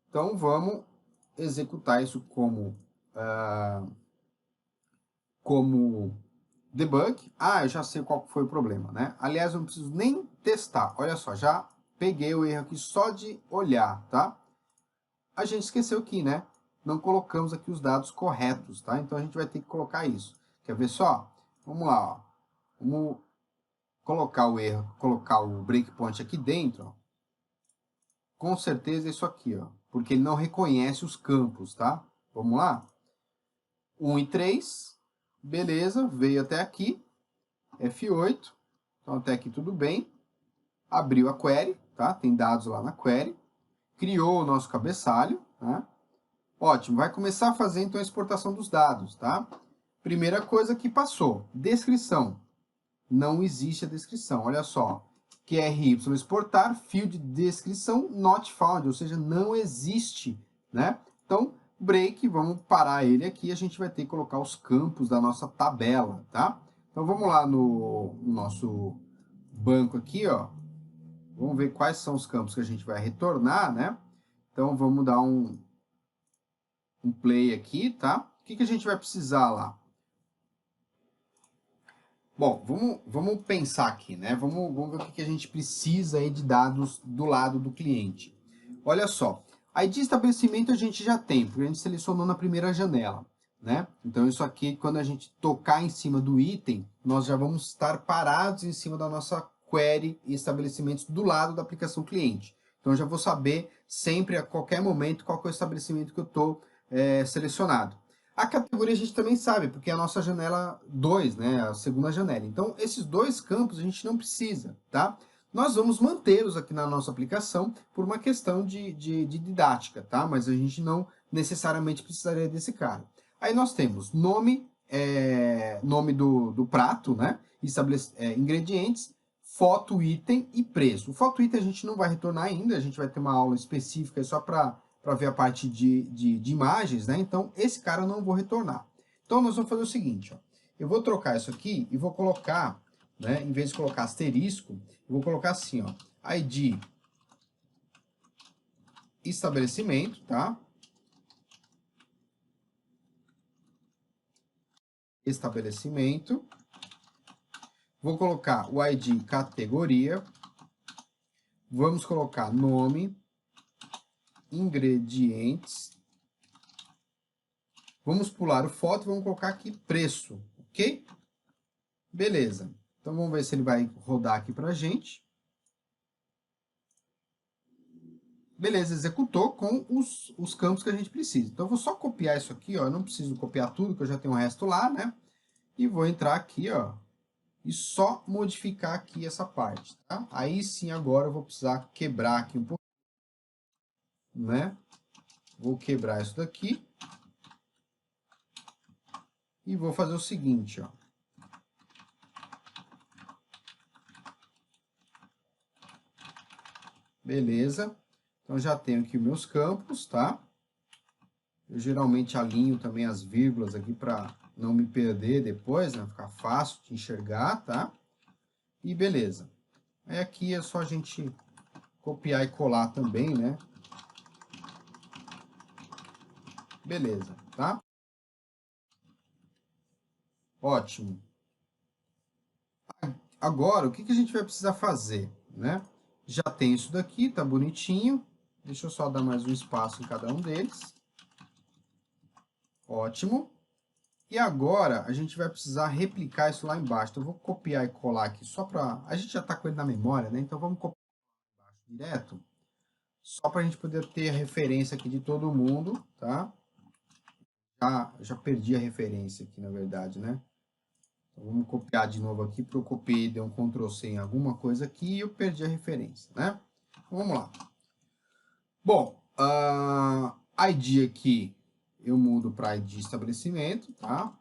Então vamos executar isso como debug. Ah, eu já sei qual foi o problema, né? Aliás, eu não preciso nem testar. Olha só, já peguei o erro aqui só de olhar, tá? A gente esqueceu aqui, né? Não colocamos aqui os dados corretos, tá? Então a gente vai ter que colocar isso. Quer ver só? Vamos lá, ó. Vamos colocar o erro, colocar o breakpoint aqui dentro, ó. Com certeza é isso aqui, ó. Porque ele não reconhece os campos, tá? Vamos lá? 1 e 3. Beleza, veio até aqui. F8. Então até aqui tudo bem. Abriu a query, tá? Tem dados lá na query. Criou o nosso cabeçalho, tá? Ótimo, vai começar a fazer então a exportação dos dados, tá? Primeira coisa que passou, descrição. Não existe a descrição, olha só. QRY exportar, field descrição not found, ou seja, não existe, né? Então, break, vamos parar ele aqui, a gente vai ter que colocar os campos da nossa tabela, tá? Então, vamos lá no nosso banco aqui, ó. Vamos ver quais são os campos que a gente vai retornar, né? Então, vamos dar um play aqui, tá? O que a gente vai precisar lá? Bom, vamos pensar aqui, né? Vamos ver o que a gente precisa aí de dados do lado do cliente. Olha só, ID estabelecimento a gente já tem, porque a gente selecionou na primeira janela, né? Então isso aqui, quando a gente tocar em cima do item, nós já vamos estar parados em cima da nossa query e estabelecimentos do lado da aplicação cliente. Então eu já vou saber sempre, a qualquer momento, qual é o estabelecimento que eu estou selecionado. A categoria a gente também sabe, porque é a nossa janela 2, né, a segunda janela. Então, esses dois campos a gente não precisa, tá? Nós vamos mantê-los aqui na nossa aplicação por uma questão de didática, tá? Mas a gente não necessariamente precisaria desse cara. Aí nós temos nome, nome do prato, né? Ingredientes, foto, item e preço. O foto item a gente não vai retornar ainda, a gente vai ter uma aula específica só para ver a parte de imagens, né? Então, esse cara eu não vou retornar. Então, nós vamos fazer o seguinte, ó. Eu vou trocar isso aqui e vou colocar, né? Em vez de colocar asterisco, eu vou colocar assim, ó. ID estabelecimento, tá? Estabelecimento. Vou colocar o ID categoria. Vamos colocar nome, ingredientes. Vamos pular o foto e vamos colocar aqui preço, ok? Beleza. Então vamos ver se ele vai rodar aqui para a gente. Beleza, executou com os campos que a gente precisa. Então eu vou só copiar isso aqui, ó. Eu não preciso copiar tudo, que eu já tenho o resto lá, né? E vou entrar aqui, ó. E só modificar aqui essa parte, tá? Aí sim, agora eu vou precisar quebrar aqui um pouco, né? Vou quebrar isso daqui. E vou fazer o seguinte, ó. Beleza. Então já tenho aqui meus campos, tá? Eu geralmente alinho também as vírgulas aqui para não me perder depois, né? Ficar fácil de enxergar, tá? E beleza. Aí aqui é só a gente copiar e colar também, né? Beleza, tá? Ótimo. Agora, o que a gente vai precisar fazer, né? Já tem isso daqui, tá bonitinho. Deixa eu só dar mais um espaço em cada um deles. Ótimo. E agora, a gente vai precisar replicar isso lá embaixo. Então, eu vou copiar e colar aqui só para... A gente já está com ele na memória, né? Então, vamos copiar embaixo direto. Só para a gente poder ter a referência aqui de todo mundo, tá? Já perdi a referência aqui, na verdade, né? Então, vamos copiar de novo aqui, porque eu copiei, dei um Ctrl C em alguma coisa aqui e eu perdi a referência, né? Então, vamos lá. Bom, ID aqui eu mudo para ID estabelecimento, tá?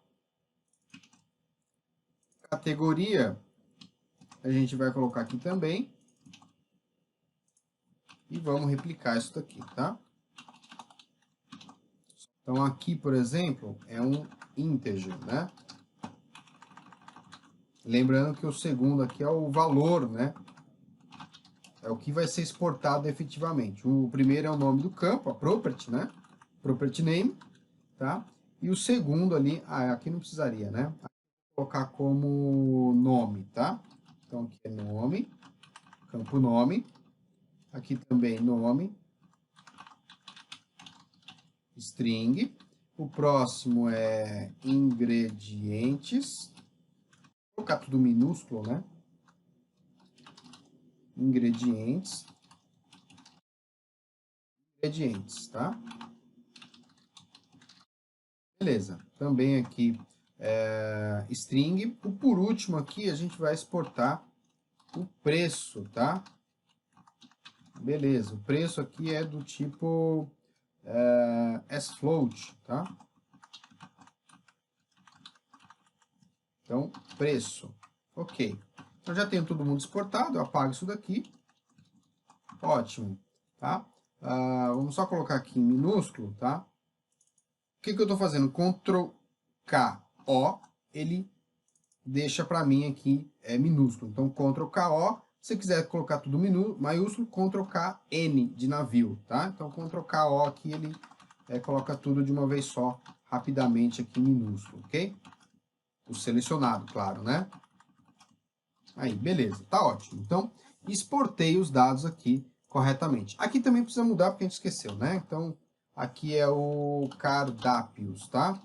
Categoria a gente vai colocar aqui também. E vamos replicar isso daqui, tá? Então aqui, por exemplo, é um integer, né? Lembrando que o segundo aqui é o valor, né? É o que vai ser exportado efetivamente. O primeiro é o nome do campo, a property, né? Property name, tá? E o segundo ali, aqui não precisaria, né? Vou colocar como nome, tá? Então aqui é nome, campo nome. Aqui também nome, string. O próximo é ingredientes. Vou colocar tudo minúsculo, né? Ingredientes. Ingredientes, tá? Beleza. Também aqui string. E por último aqui a gente vai exportar o preço, tá? Beleza. O preço aqui é do tipo sfloat, tá? Então, preço. Ok. Então já tenho todo mundo exportado, eu apago isso daqui. Ótimo, tá? Vamos só colocar aqui em minúsculo, tá? O que eu estou fazendo? Ctrl K, O, ele deixa para mim aqui minúsculo. Então, Ctrl K, O, se você quiser colocar tudo maiúsculo, Ctrl K, N de navio, tá? Então, Ctrl K, O aqui, ele coloca tudo de uma vez só, rapidamente aqui em minúsculo, ok? O selecionado, claro, né? Aí, beleza, tá ótimo. Então, exportei os dados aqui corretamente. Aqui também precisa mudar porque a gente esqueceu, né? Então, aqui é o cardápios, tá?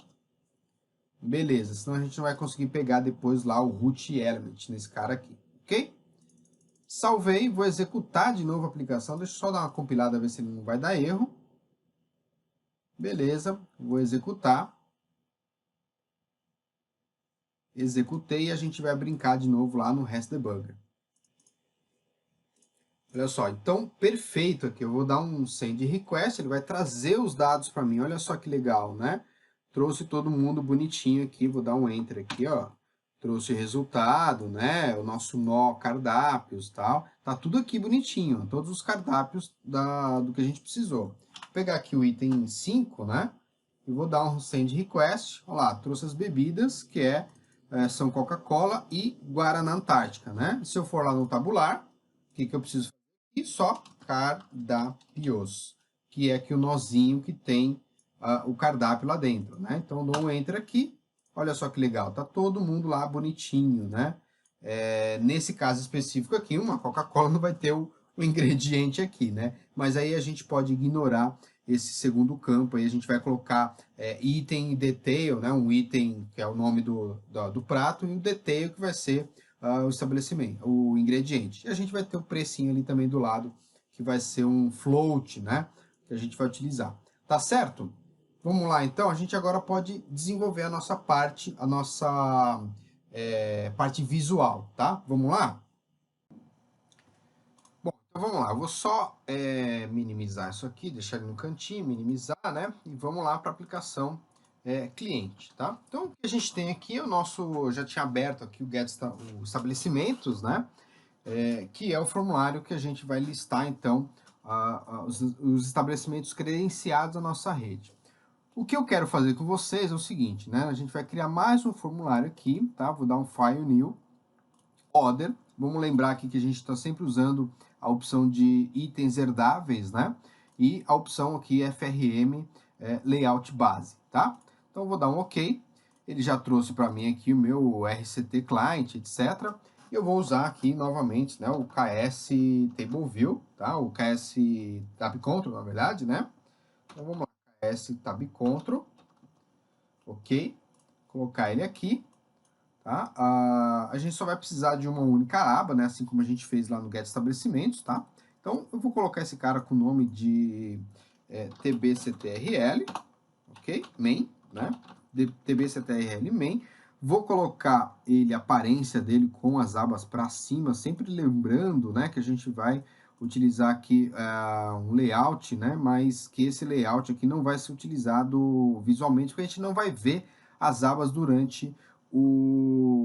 Beleza, senão a gente não vai conseguir pegar depois lá o root element nesse cara aqui, ok? Salvei, vou executar de novo a aplicação. Deixa eu só dar uma compilada, ver se ele não vai dar erro. Beleza, vou executar. Executei e a gente vai brincar de novo lá no REST Debugger. Olha só, então perfeito aqui, eu vou dar um send request, ele vai trazer os dados para mim, olha só que legal, né? Trouxe todo mundo bonitinho aqui, vou dar um enter aqui, ó. Trouxe o resultado, né? O nosso nó, cardápios, tal. Tá tudo aqui bonitinho, todos os cardápios do que a gente precisou. Vou pegar aqui o item 5, né? E vou dar um send request, olha lá, trouxe as bebidas, que são Coca-Cola e Guaraná Antártica, né? Se eu for lá no tabular, o que eu preciso e só cardápios, que é aqui o nozinho que tem o cardápio lá dentro, né? Então, eu dou um enter aqui, olha só que legal, tá todo mundo lá bonitinho, né? Nesse caso específico aqui, uma Coca-Cola não vai ter o ingrediente aqui, né? Mas aí a gente pode ignorar esse segundo campo, aí a gente vai colocar item detail, né? Um item que é o nome do prato, e o detail que vai ser o estabelecimento, o ingrediente. E a gente vai ter o precinho ali também do lado, que vai ser um float, né? Que a gente vai utilizar. Tá certo? Vamos lá, então. A gente agora pode desenvolver a nossa parte, parte visual, tá? Vamos lá? Bom, então vamos lá. Eu vou só minimizar isso aqui, deixar ele no cantinho, minimizar, né? E vamos lá para a aplicação cliente, tá? Então, o que a gente tem aqui é o nosso, eu já tinha aberto aqui o estabelecimentos, né? Que é o formulário que a gente vai listar, então, os estabelecimentos credenciados à nossa rede. O que eu quero fazer com vocês é o seguinte, né? A gente vai criar mais um formulário aqui, tá? Vou dar um File New, Other. Vamos lembrar aqui que a gente está sempre usando a opção de itens herdáveis, né? E a opção aqui FRM Layout Base, tá? Então, eu vou dar um OK. Ele já trouxe para mim aqui o meu RCT Client, etc. E eu vou usar aqui novamente, né, o KS TableView, tá? O KS Tab Control, na verdade, né? Então, vamos lá, KS Tab Control. OK. Colocar ele aqui. Tá? A gente só vai precisar de uma única aba, né? Assim como a gente fez lá no Get Estabelecimentos, tá? Então, eu vou colocar esse cara com o nome de tbctrl, ok? Main, né? tbctrl main. Vou colocar ele, a aparência dele com as abas para cima, sempre lembrando, né, que a gente vai utilizar aqui um layout, né? Mas que esse layout aqui não vai ser utilizado visualmente, porque a gente não vai ver as abas durante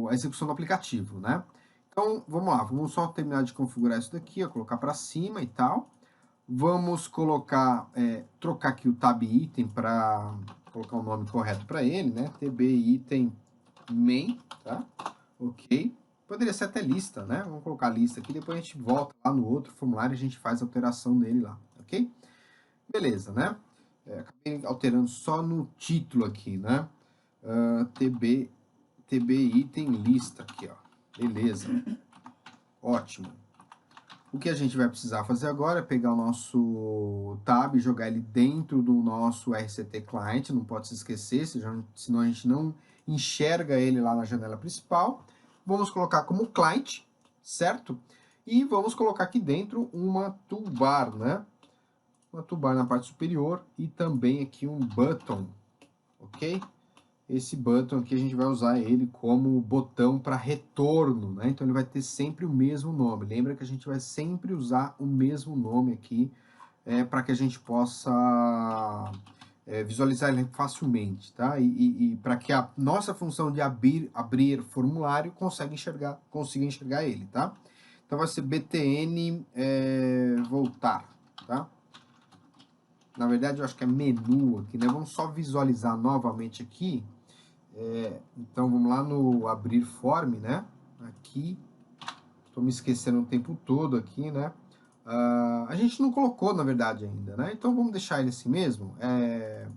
a execução do aplicativo, né? Então, vamos lá, vamos só terminar de configurar isso daqui, ó, colocar para cima e tal. Vamos colocar, trocar aqui o tab item para colocar o nome correto para ele, né? TB item main, tá? Ok. Poderia ser até lista, né? Vamos colocar lista aqui, depois a gente volta lá no outro formulário e a gente faz a alteração nele lá, ok? Beleza, né? Acabei alterando só no título aqui, né? TB item lista aqui, ó. Beleza. Ótimo. O que a gente vai precisar fazer agora é pegar o nosso tab e jogar ele dentro do nosso RCT Client, não pode se esquecer, senão a gente não enxerga ele lá na janela principal. Vamos colocar como client, certo? E vamos colocar aqui dentro uma toolbar, né? Uma toolbar na parte superior e também aqui um button, ok? Esse button aqui a gente vai usar ele como botão para retorno, né? Então ele vai ter sempre o mesmo nome. Lembra que a gente vai sempre usar o mesmo nome aqui para que a gente possa visualizar ele facilmente, tá? E para que a nossa função de abrir formulário consiga enxergar ele, tá? Então vai ser btn voltar, tá? Na verdade eu acho que é menu aqui, né? Vamos só visualizar novamente aqui. Então vamos lá no abrir form, né? Aqui, estou me esquecendo o tempo todo aqui, né? A gente não colocou, na verdade, ainda, né? Então vamos deixar ele assim mesmo.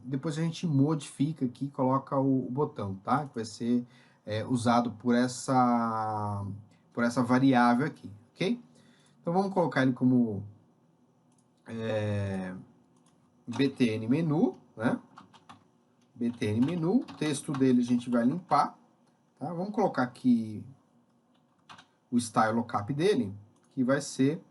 Depois a gente modifica aqui e coloca o botão, tá? Que vai ser usado por essa variável aqui, ok? Então vamos colocar ele como btn menu, né? btn menu, o texto dele a gente vai limpar, tá? Vamos colocar aqui o style lookup dele, que vai ser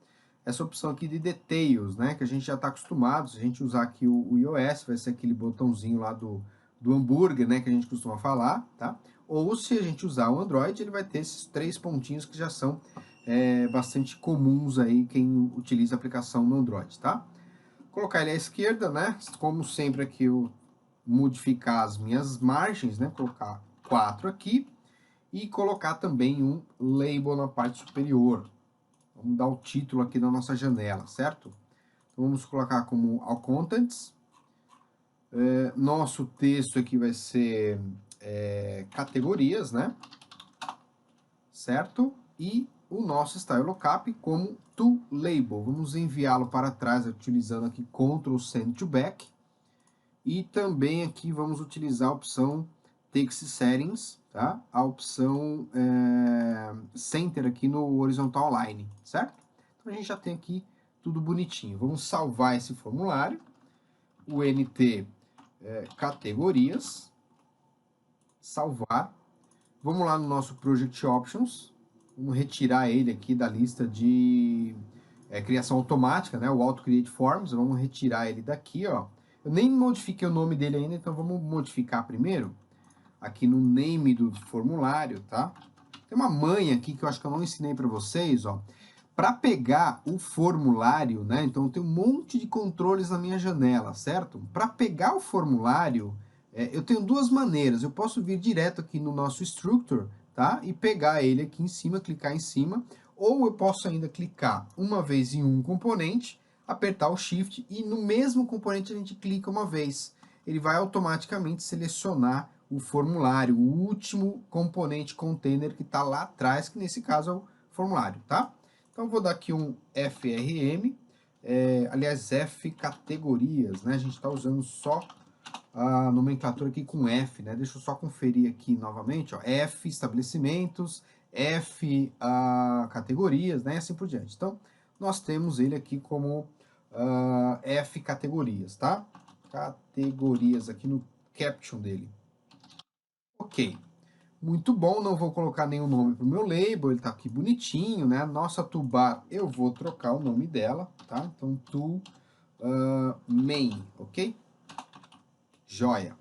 essa opção aqui de details, né? Que a gente já está acostumado. Se a gente usar aqui o iOS, vai ser aquele botãozinho lá do hambúrguer, né? Que a gente costuma falar, tá? Ou se a gente usar o Android, ele vai ter esses 3 pontinhos que já são bastante comuns aí quem utiliza a aplicação no Android, tá? Colocar ele à esquerda, né? Como sempre aqui eu modificar as minhas margens, né? Colocar 4 aqui e colocar também um label na parte superior. Vamos dar o título aqui da nossa janela, certo? Então vamos colocar como all contents. Nosso texto aqui vai ser categorias, né? Certo? E o nosso style lookup como to label. Vamos enviá-lo para trás utilizando aqui Ctrl Send to Back. E também aqui vamos utilizar a opção Text Settings, tá? A opção Center aqui no Horizontal Line, certo? Então a gente já tem aqui tudo bonitinho. Vamos salvar esse formulário, o NT categorias, salvar. Vamos lá no nosso Project Options, vamos retirar ele aqui da lista de criação automática, né? O Auto Create Forms, vamos retirar ele daqui, ó. Eu nem modifiquei o nome dele ainda, então vamos modificar primeiro aqui no name do formulário, tá? Tem uma manha aqui que eu acho que eu não ensinei para vocês, ó. Para pegar o formulário, né? Então tem um monte de controles na minha janela, certo? Para pegar o formulário, eu tenho duas maneiras. Eu posso vir direto aqui no nosso structure, tá? E pegar ele aqui em cima, clicar em cima, ou eu posso ainda clicar uma vez em um componente, apertar o Shift e no mesmo componente a gente clica uma vez. Ele vai automaticamente selecionar o formulário, o último componente container que está lá atrás, que nesse caso é o formulário, tá? Então, vou dar aqui um FRM, aliás, F categorias, né? A gente está usando só a nomenclatura aqui com F, né? Deixa eu só conferir aqui novamente, ó. F estabelecimentos, F categorias, né? E assim por diante. Então, nós temos ele aqui como F categorias, tá? Categorias aqui no caption dele. Ok. Muito bom, não vou colocar nenhum nome para o meu label, ele está aqui bonitinho, né? Nossa toolbar, eu vou trocar o nome dela, tá? Então, tool main, ok? Joia.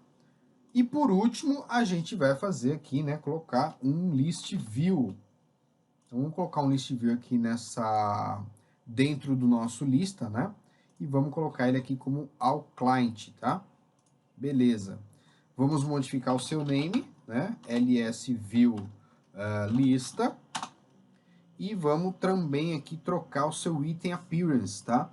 E por último, a gente vai fazer aqui, né? Colocar um list view. Então, vamos colocar um list view aqui dentro do nosso lista, né? E vamos colocar ele aqui como all client, tá? Beleza. Vamos modificar o seu name, né? LSView lista. E vamos também aqui trocar o seu item appearance, tá?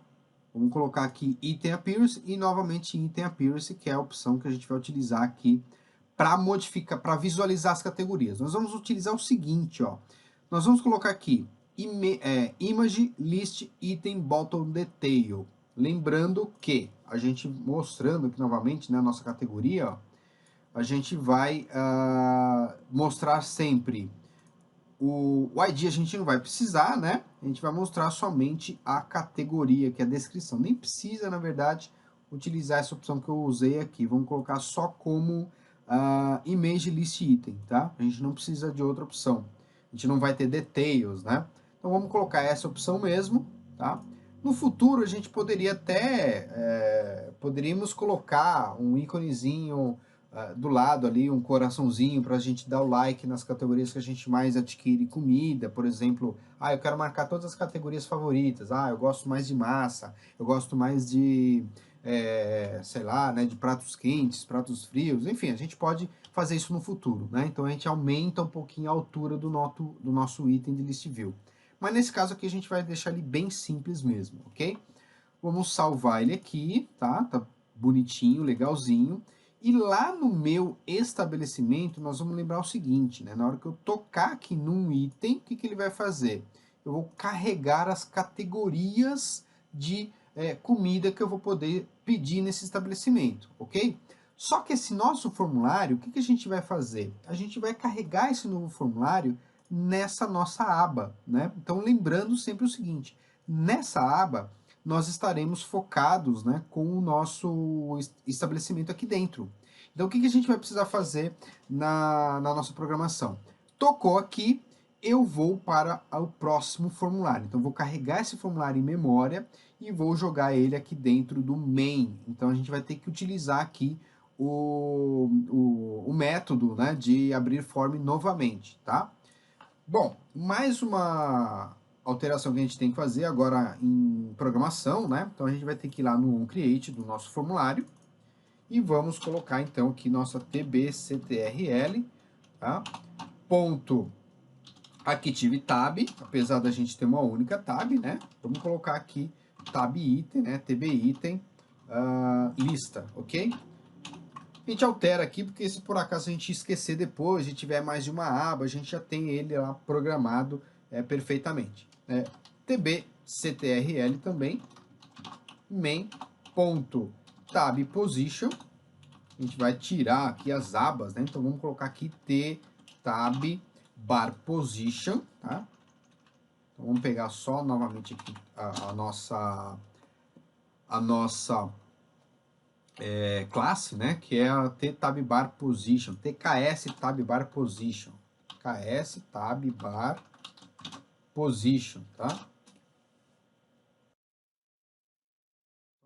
Vamos colocar aqui item appearance e novamente item appearance, que é a opção que a gente vai utilizar aqui para modificar, para visualizar as categorias. Nós vamos utilizar o seguinte, ó. Nós vamos colocar aqui image list item bottom detail. Lembrando que a gente mostrando aqui novamente, né, a nossa categoria, ó, a gente vai mostrar sempre o ID, a gente não vai precisar, né? A gente vai mostrar somente a categoria, que é a descrição. Nem precisa, na verdade, utilizar essa opção que eu usei aqui. Vamos colocar só como image list item, tá? A gente não precisa de outra opção. A gente não vai ter details, né? Então vamos colocar essa opção mesmo, tá? No futuro a gente poderia até, poderíamos colocar um íconezinho do lado ali, um coraçãozinho para a gente dar o like nas categorias que a gente mais adquire comida, por exemplo, eu quero marcar todas as categorias favoritas, eu gosto mais de massa, eu gosto mais de, sei lá, né, de pratos quentes, pratos frios, enfim, a gente pode fazer isso no futuro, né? Então a gente aumenta um pouquinho a altura do nosso item de list view. Mas nesse caso aqui a gente vai deixar ele bem simples mesmo, ok? Vamos salvar ele aqui, tá? Tá bonitinho, legalzinho. E lá no meu estabelecimento, nós vamos lembrar o seguinte, né? Na hora que eu tocar aqui num item, o que ele vai fazer? Eu vou carregar as categorias de comida que eu vou poder pedir nesse estabelecimento, ok? Só que esse nosso formulário, o que a gente vai fazer? A gente vai carregar esse novo formulário nessa nossa aba, né? Então, lembrando sempre o seguinte, nessa aba, nós estaremos focados, né, com o nosso estabelecimento aqui dentro. Então, o que a gente vai precisar fazer na nossa programação? Tocou aqui, eu vou para o próximo formulário. Então, vou carregar esse formulário em memória e vou jogar ele aqui dentro do main. Então, a gente vai ter que utilizar aqui o método, né, de abrir form novamente, tá? Bom, mais uma alteração que a gente tem que fazer agora em programação, né? Então a gente vai ter que ir lá no onCreate do nosso formulário e vamos colocar então aqui nossa tbctrl, tá? Ponto Active Tab, apesar da gente ter uma única tab, né? Vamos colocar aqui tab item, né? tb item lista, ok? A gente altera aqui, porque se por acaso a gente esquecer depois, e tiver mais de uma aba, a gente já tem ele lá programado perfeitamente. tbctrl também, main.tabPosition, a gente vai tirar aqui as abas, né? Então vamos colocar aqui ttabPosition, tá? Então vamos pegar só novamente aqui a nossa classe, né, que é a ttabPosition, tks tabPosition, ks tabPosition, tá?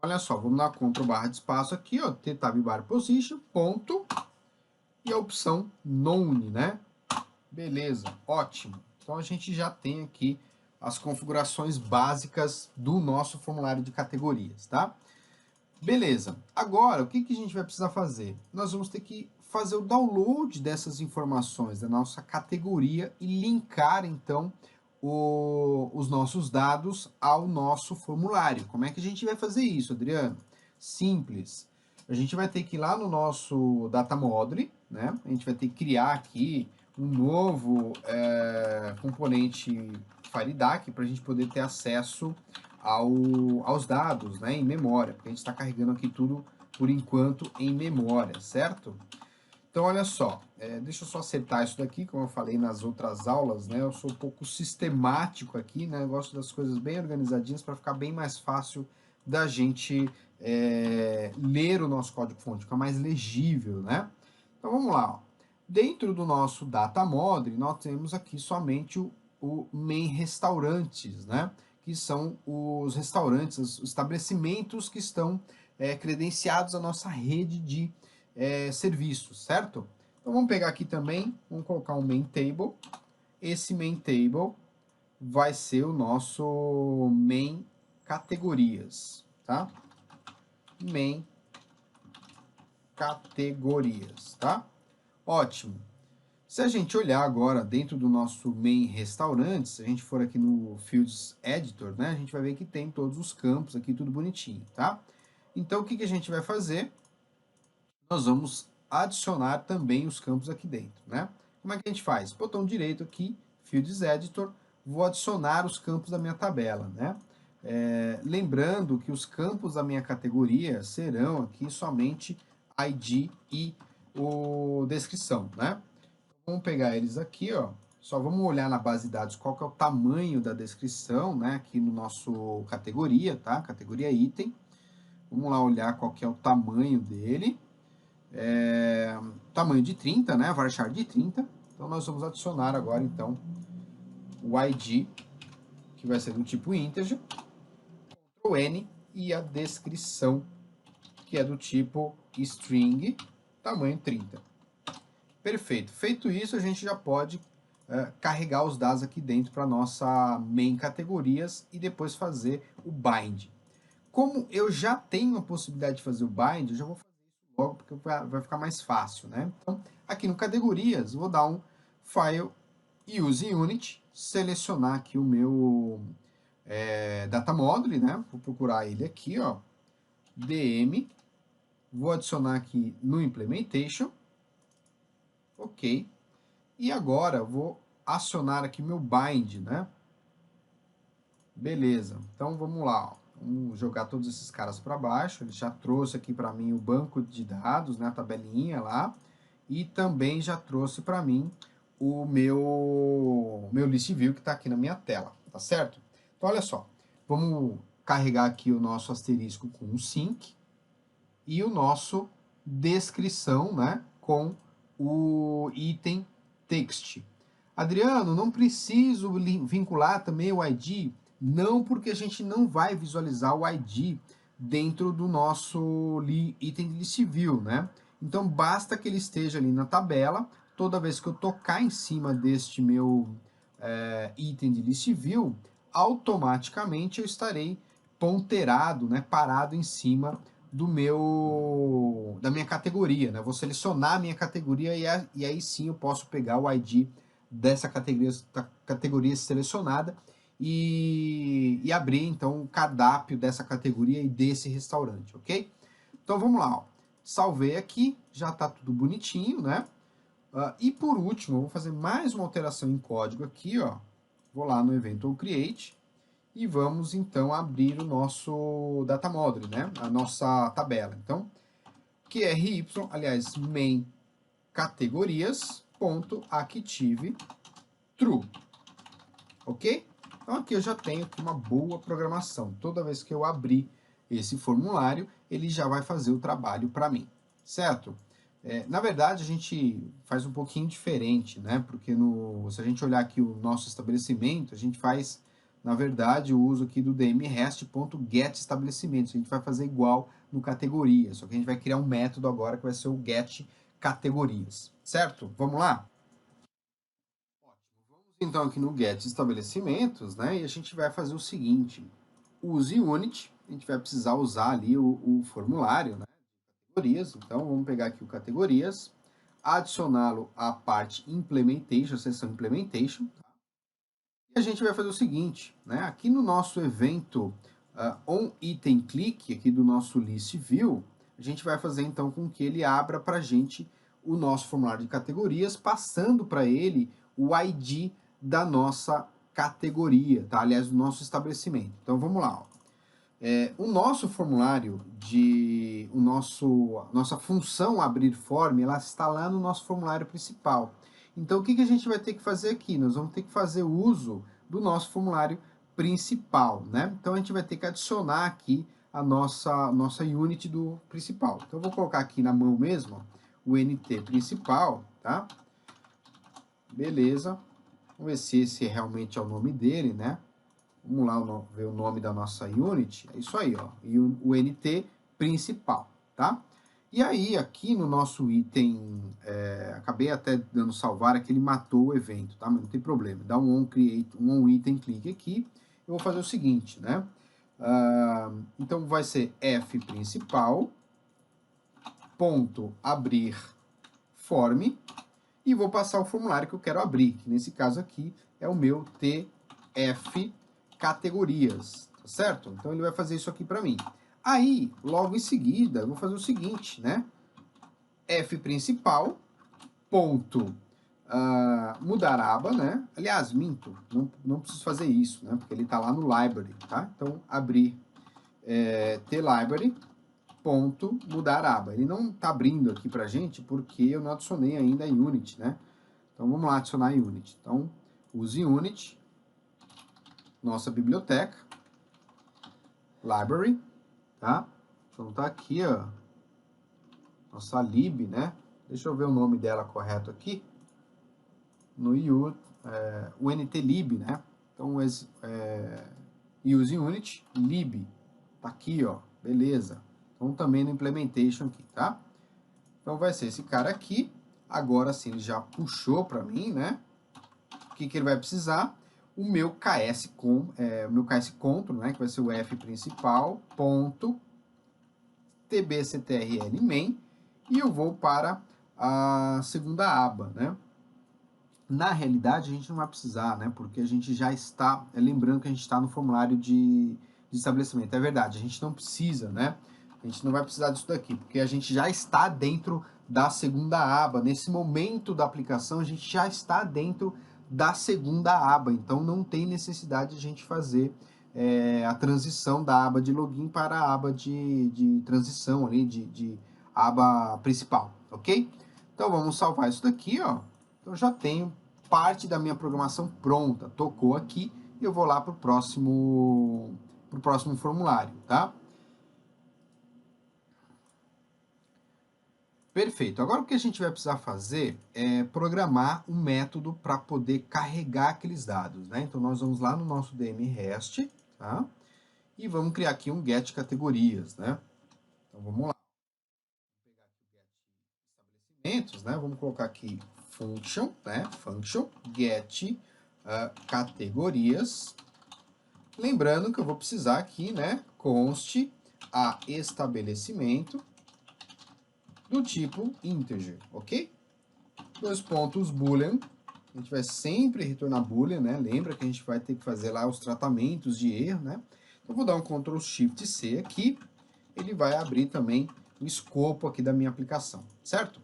Olha só, vamos dar Ctrl / de espaço aqui, ó, ttabPosition, ponto, e a opção none, né? Beleza, ótimo. Então a gente já tem aqui as configurações básicas do nosso formulário de categorias, tá? Beleza, agora o que a gente vai precisar fazer? Nós vamos ter que fazer o download dessas informações da nossa categoria e linkar então os nossos dados ao nosso formulário. Como é que a gente vai fazer isso, Adriano? Simples. A gente vai ter que ir lá no nosso Data Module, né? A gente vai ter que criar aqui um novo componente FireDAC para a gente poder ter acesso aos dados, né, em memória, porque a gente está carregando aqui tudo, por enquanto, em memória, certo? Então, olha só, deixa eu só acertar isso daqui, como eu falei nas outras aulas, né, eu sou um pouco sistemático aqui, né, eu gosto das coisas bem organizadinhas para ficar bem mais fácil da gente ler o nosso código-fonte, ficar mais legível, né? Então, vamos lá, ó. Dentro do nosso Data Model, nós temos aqui somente o main restaurantes, né? Que são os restaurantes, os estabelecimentos que estão credenciados à nossa rede de serviços, certo? Então vamos pegar aqui também, vamos colocar um main table. Esse main table vai ser o nosso main categorias, tá? Main categorias, tá? Ótimo. Se a gente olhar agora dentro do nosso main restaurantes, se a gente for aqui no Fields Editor, né, a gente vai ver que tem todos os campos aqui, tudo bonitinho, tá? Então, o que a gente vai fazer? Nós vamos adicionar também os campos aqui dentro, né? Como é que a gente faz? Botão direito aqui, Fields Editor, vou adicionar os campos da minha tabela, né? Lembrando que os campos da minha categoria serão aqui somente ID e o descrição, né? Vamos pegar eles aqui, ó. Só vamos olhar na base de dados qual que é o tamanho da descrição, né? Aqui no nosso categoria, tá? Categoria item. Vamos lá olhar qual que é o tamanho dele. Tamanho de 30, né? Varchar de 30. Então nós vamos adicionar agora então o ID, que vai ser do tipo integer, Ctrl N, e a descrição, que é do tipo string, tamanho 30. Perfeito. Feito isso, a gente já pode carregar os dados aqui dentro para nossa main categorias e depois fazer o bind. Como eu já tenho a possibilidade de fazer o bind, eu já vou fazer isso logo porque vai ficar mais fácil, né? Então, aqui no categorias, vou dar um file use unit, selecionar aqui o meu data module, né? Vou procurar ele aqui, ó, dm, vou adicionar aqui no implementation, ok. E agora vou acionar aqui meu bind, né? Beleza. Então vamos lá, ó. Vamos jogar todos esses caras para baixo. Ele já trouxe aqui para mim o banco de dados, né, a tabelinha lá, e também já trouxe para mim o meu list view que está aqui na minha tela, tá certo? Então olha só, vamos carregar aqui o nosso asterisco com o sync e o nosso descrição, né, com o item text. Adriano, não preciso vincular também o ID? Não, porque a gente não vai visualizar o ID dentro do nosso item de list view, né? Então basta que ele esteja ali na tabela. Toda vez que eu tocar em cima deste meu item de list view, automaticamente eu estarei ponteirado, né, parado em cima da minha categoria, né? Vou selecionar a minha categoria e aí sim eu posso pegar o ID dessa categoria selecionada e abrir então o cardápio dessa categoria e desse restaurante, ok? Então vamos lá, ó. Salvei aqui, já está tudo bonitinho, né? E por último, eu vou fazer mais uma alteração em código aqui, ó. Vou lá no Event Create e vamos então abrir o nosso data module, né? A nossa tabela. Então, QRY, aliás, main categorias ponto active true, ok? Então aqui eu já tenho aqui uma boa programação. Toda vez que eu abrir esse formulário, ele já vai fazer o trabalho para mim, certo? Na verdade, a gente faz um pouquinho diferente, né? Porque se a gente olhar aqui o nosso estabelecimento, a gente faz, na verdade, o uso aqui do dmRest.getEstabelecimentos. A gente vai fazer igual no categoria, só que a gente vai criar um método agora que vai ser o getCategorias, certo? Vamos lá? Então aqui no get estabelecimentos, né, e a gente vai fazer o seguinte, use unit, a gente vai precisar usar ali o formulário, né, categorias, então vamos pegar aqui o categorias, adicioná-lo à parte implementation, seção implementation, tá? E a gente vai fazer o seguinte, né, aqui no nosso evento on item click, aqui do nosso list view, a gente vai fazer então com que ele abra para a gente o nosso formulário de categorias, passando para ele o ID da nossa categoria, tá? Aliás, do nosso estabelecimento. Então vamos lá, ó. O nosso formulário nossa função abrir form, ela está lá no nosso formulário principal. Então o que a gente vai ter que fazer aqui? Nós vamos ter que fazer uso do nosso formulário principal, né? Então a gente vai ter que adicionar aqui a nossa unit do principal. Então eu vou colocar aqui na mão mesmo, ó, o NT principal, tá? Beleza. Vamos ver se esse realmente é o nome dele, né? Vamos lá ver o nome da nossa unit. É isso aí, ó. E o NT principal, tá? E aí, aqui no nosso item, acabei até dando salvar, é que ele matou o evento, tá? Mas não tem problema. Dá um on item clique aqui. Eu vou fazer o seguinte, né? Então vai ser f principal ponto abrir form e vou passar o formulário que eu quero abrir, que nesse caso aqui é o meu TF categorias, tá certo? Então ele vai fazer isso aqui para mim. Aí, logo em seguida, eu vou fazer o seguinte, né? F principal, ponto, mudar aba, né? Aliás, minto, não preciso fazer isso, né? Porque ele está lá no library, tá? Então, abrir tLibrary, ponto, mudar aba. Ele não está abrindo aqui pra gente porque eu não adicionei ainda a Unity, né? Então, vamos lá adicionar a Unity. Então, use Unity, nossa biblioteca, library, tá? Então, tá aqui, ó, nossa lib, né? Deixa eu ver o nome dela correto aqui. No UNTLib, né? Então, use Unity, lib, tá aqui, ó, beleza. Então, também no implementation aqui, tá? Então, vai ser esse cara aqui. Agora sim, ele já puxou para mim, né? O que ele vai precisar? O meu KS control, né? Que vai ser o F principal, ponto, tbctrl main, e eu vou para a segunda aba, né? Na realidade, a gente não vai precisar, né? Porque a gente já está, lembrando que a gente está no formulário de estabelecimento. É verdade, a gente não precisa, né? A gente não vai precisar disso daqui, porque a gente já está dentro da segunda aba. Nesse momento da aplicação, a gente já está dentro da segunda aba. Então, não tem necessidade de a gente fazer a transição da aba de login para a aba de transição ali, de aba principal, ok? Então, vamos salvar isso daqui, ó. Então, já tenho parte da minha programação pronta. Tocou aqui e eu vou lá para o próximo formulário, tá? Perfeito. Agora o que a gente vai precisar fazer é programar um método para poder carregar aqueles dados, né? Então, nós vamos lá no nosso DM REST, tá? E vamos criar aqui um get categorias, né? Então, vamos lá. Vou pegar aqui o get estabelecimentos, né? Vamos colocar aqui function, né? Function get categorias. Lembrando que eu vou precisar aqui, né? Conste a estabelecimento do tipo integer, ok? Dois pontos boolean. A gente vai sempre retornar boolean, né? Lembra que a gente vai ter que fazer lá os tratamentos de erro, né? Então, eu vou dar um Ctrl Shift C aqui. Ele vai abrir também o escopo aqui da minha aplicação, certo?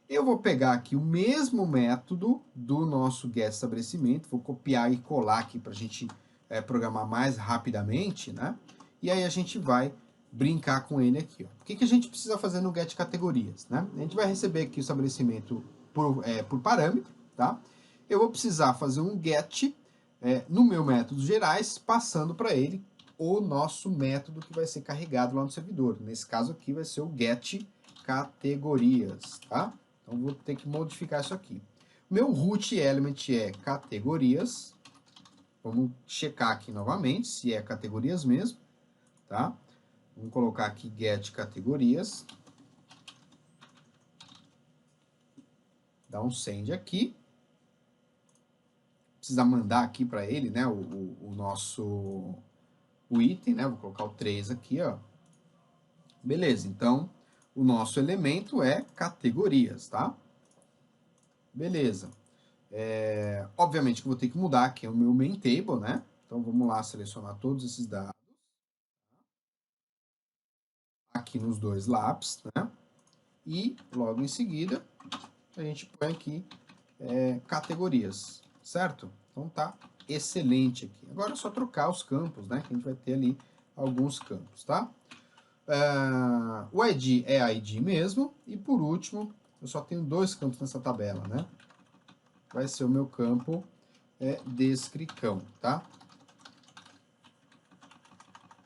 Eu vou pegar aqui o mesmo método do nosso get estabelecimento, vou copiar e colar aqui para a gente programar mais rapidamente, né? E aí a gente vai brincar com ele aqui, ó. O que a gente precisa fazer no get categorias, né? A gente vai receber aqui o estabelecimento por parâmetro, tá? Eu vou precisar fazer um get no meu método gerais, passando para ele o nosso método que vai ser carregado lá no servidor. Nesse caso aqui vai ser o get categorias, tá? Então vou ter que modificar isso aqui. Meu root element é categorias. Vamos checar aqui novamente se é categorias mesmo, tá? Vamos colocar aqui get categorias. Dá um send aqui. Precisa mandar aqui para ele, né, o nosso item, né? Vou colocar o 3 aqui, ó. Beleza, então o nosso elemento é categorias, tá? Beleza. Obviamente que eu vou ter que mudar aqui o meu main table, né? Então vamos lá selecionar todos esses dados. Aqui nos dois lápis, né? E logo em seguida a gente põe aqui categorias, certo? Então tá excelente aqui. Agora é só trocar os campos, né? Que a gente vai ter ali alguns campos, tá? O ID é ID mesmo. E por último, eu só tenho dois campos nessa tabela, né? Vai ser o meu campo descricão, tá?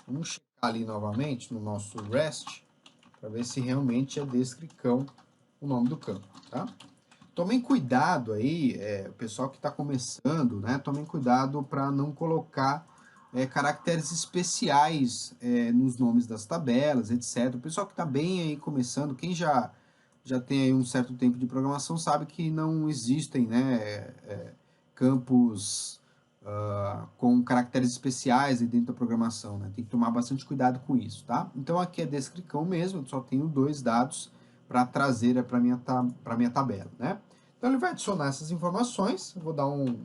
Vamos checar ali novamente no nosso REST para ver se realmente é descricão o nome do campo, tá? Tomem cuidado aí, o pessoal que está começando, né? Tomem cuidado para não colocar caracteres especiais nos nomes das tabelas, etc. O pessoal que está bem aí começando, quem já tem aí um certo tempo de programação sabe que não existem, né, campos com caracteres especiais dentro da programação, né? Tem que tomar bastante cuidado com isso, tá? Então aqui é descricão mesmo, eu só tenho dois dados para trazer para minha tabela, né? Então ele vai adicionar essas informações, eu vou dar um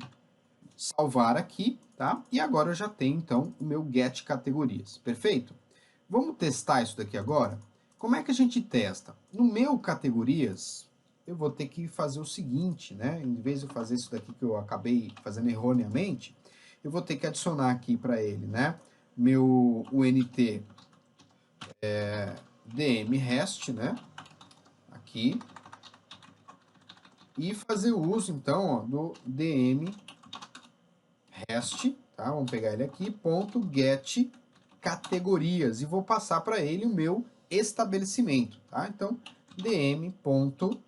salvar aqui, tá? E agora eu já tenho, então, o meu get categorias, perfeito? Vamos testar isso daqui agora? Como é que a gente testa? No meu categorias, eu vou ter que fazer o seguinte, né? Em vez de eu fazer isso daqui que eu acabei fazendo erroneamente, eu vou ter que adicionar aqui para ele, né? Meu UNT DM REST, né? Aqui. E fazer uso, então, ó, do DM REST, tá? Vamos pegar ele aqui, ponto get categorias, e vou passar para ele o meu estabelecimento, tá? Então, dm ponto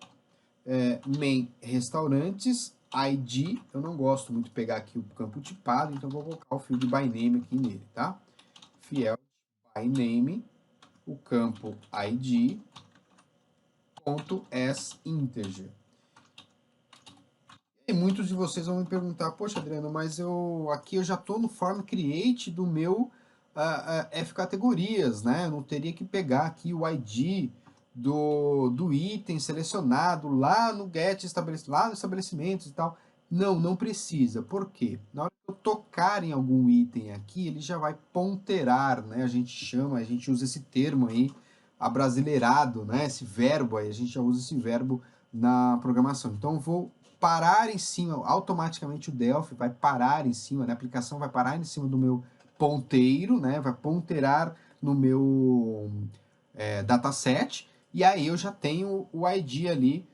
main restaurantes id, eu não gosto muito de pegar aqui o campo tipado, então vou colocar o field by name aqui nele, tá? Field by name, o campo id ponto as integer. E muitos de vocês vão me perguntar, poxa, Adriano, mas aqui eu já estou no form create do meu F categorias, né? Eu não teria que pegar aqui o ID do item selecionado lá no get lá no estabelecimento e tal. Não, não precisa. Por quê? Na hora que eu tocar em algum item aqui, ele já vai ponterar, né? A gente usa esse termo aí, abrasileirado, né? Esse verbo aí, a gente já usa esse verbo na programação. Então eu vou parar em cima, automaticamente o Delphi vai parar em cima, né? A aplicação vai parar em cima do meu ponteiro, né? Vai ponteirar no meu dataset, e aí eu já tenho o ID ali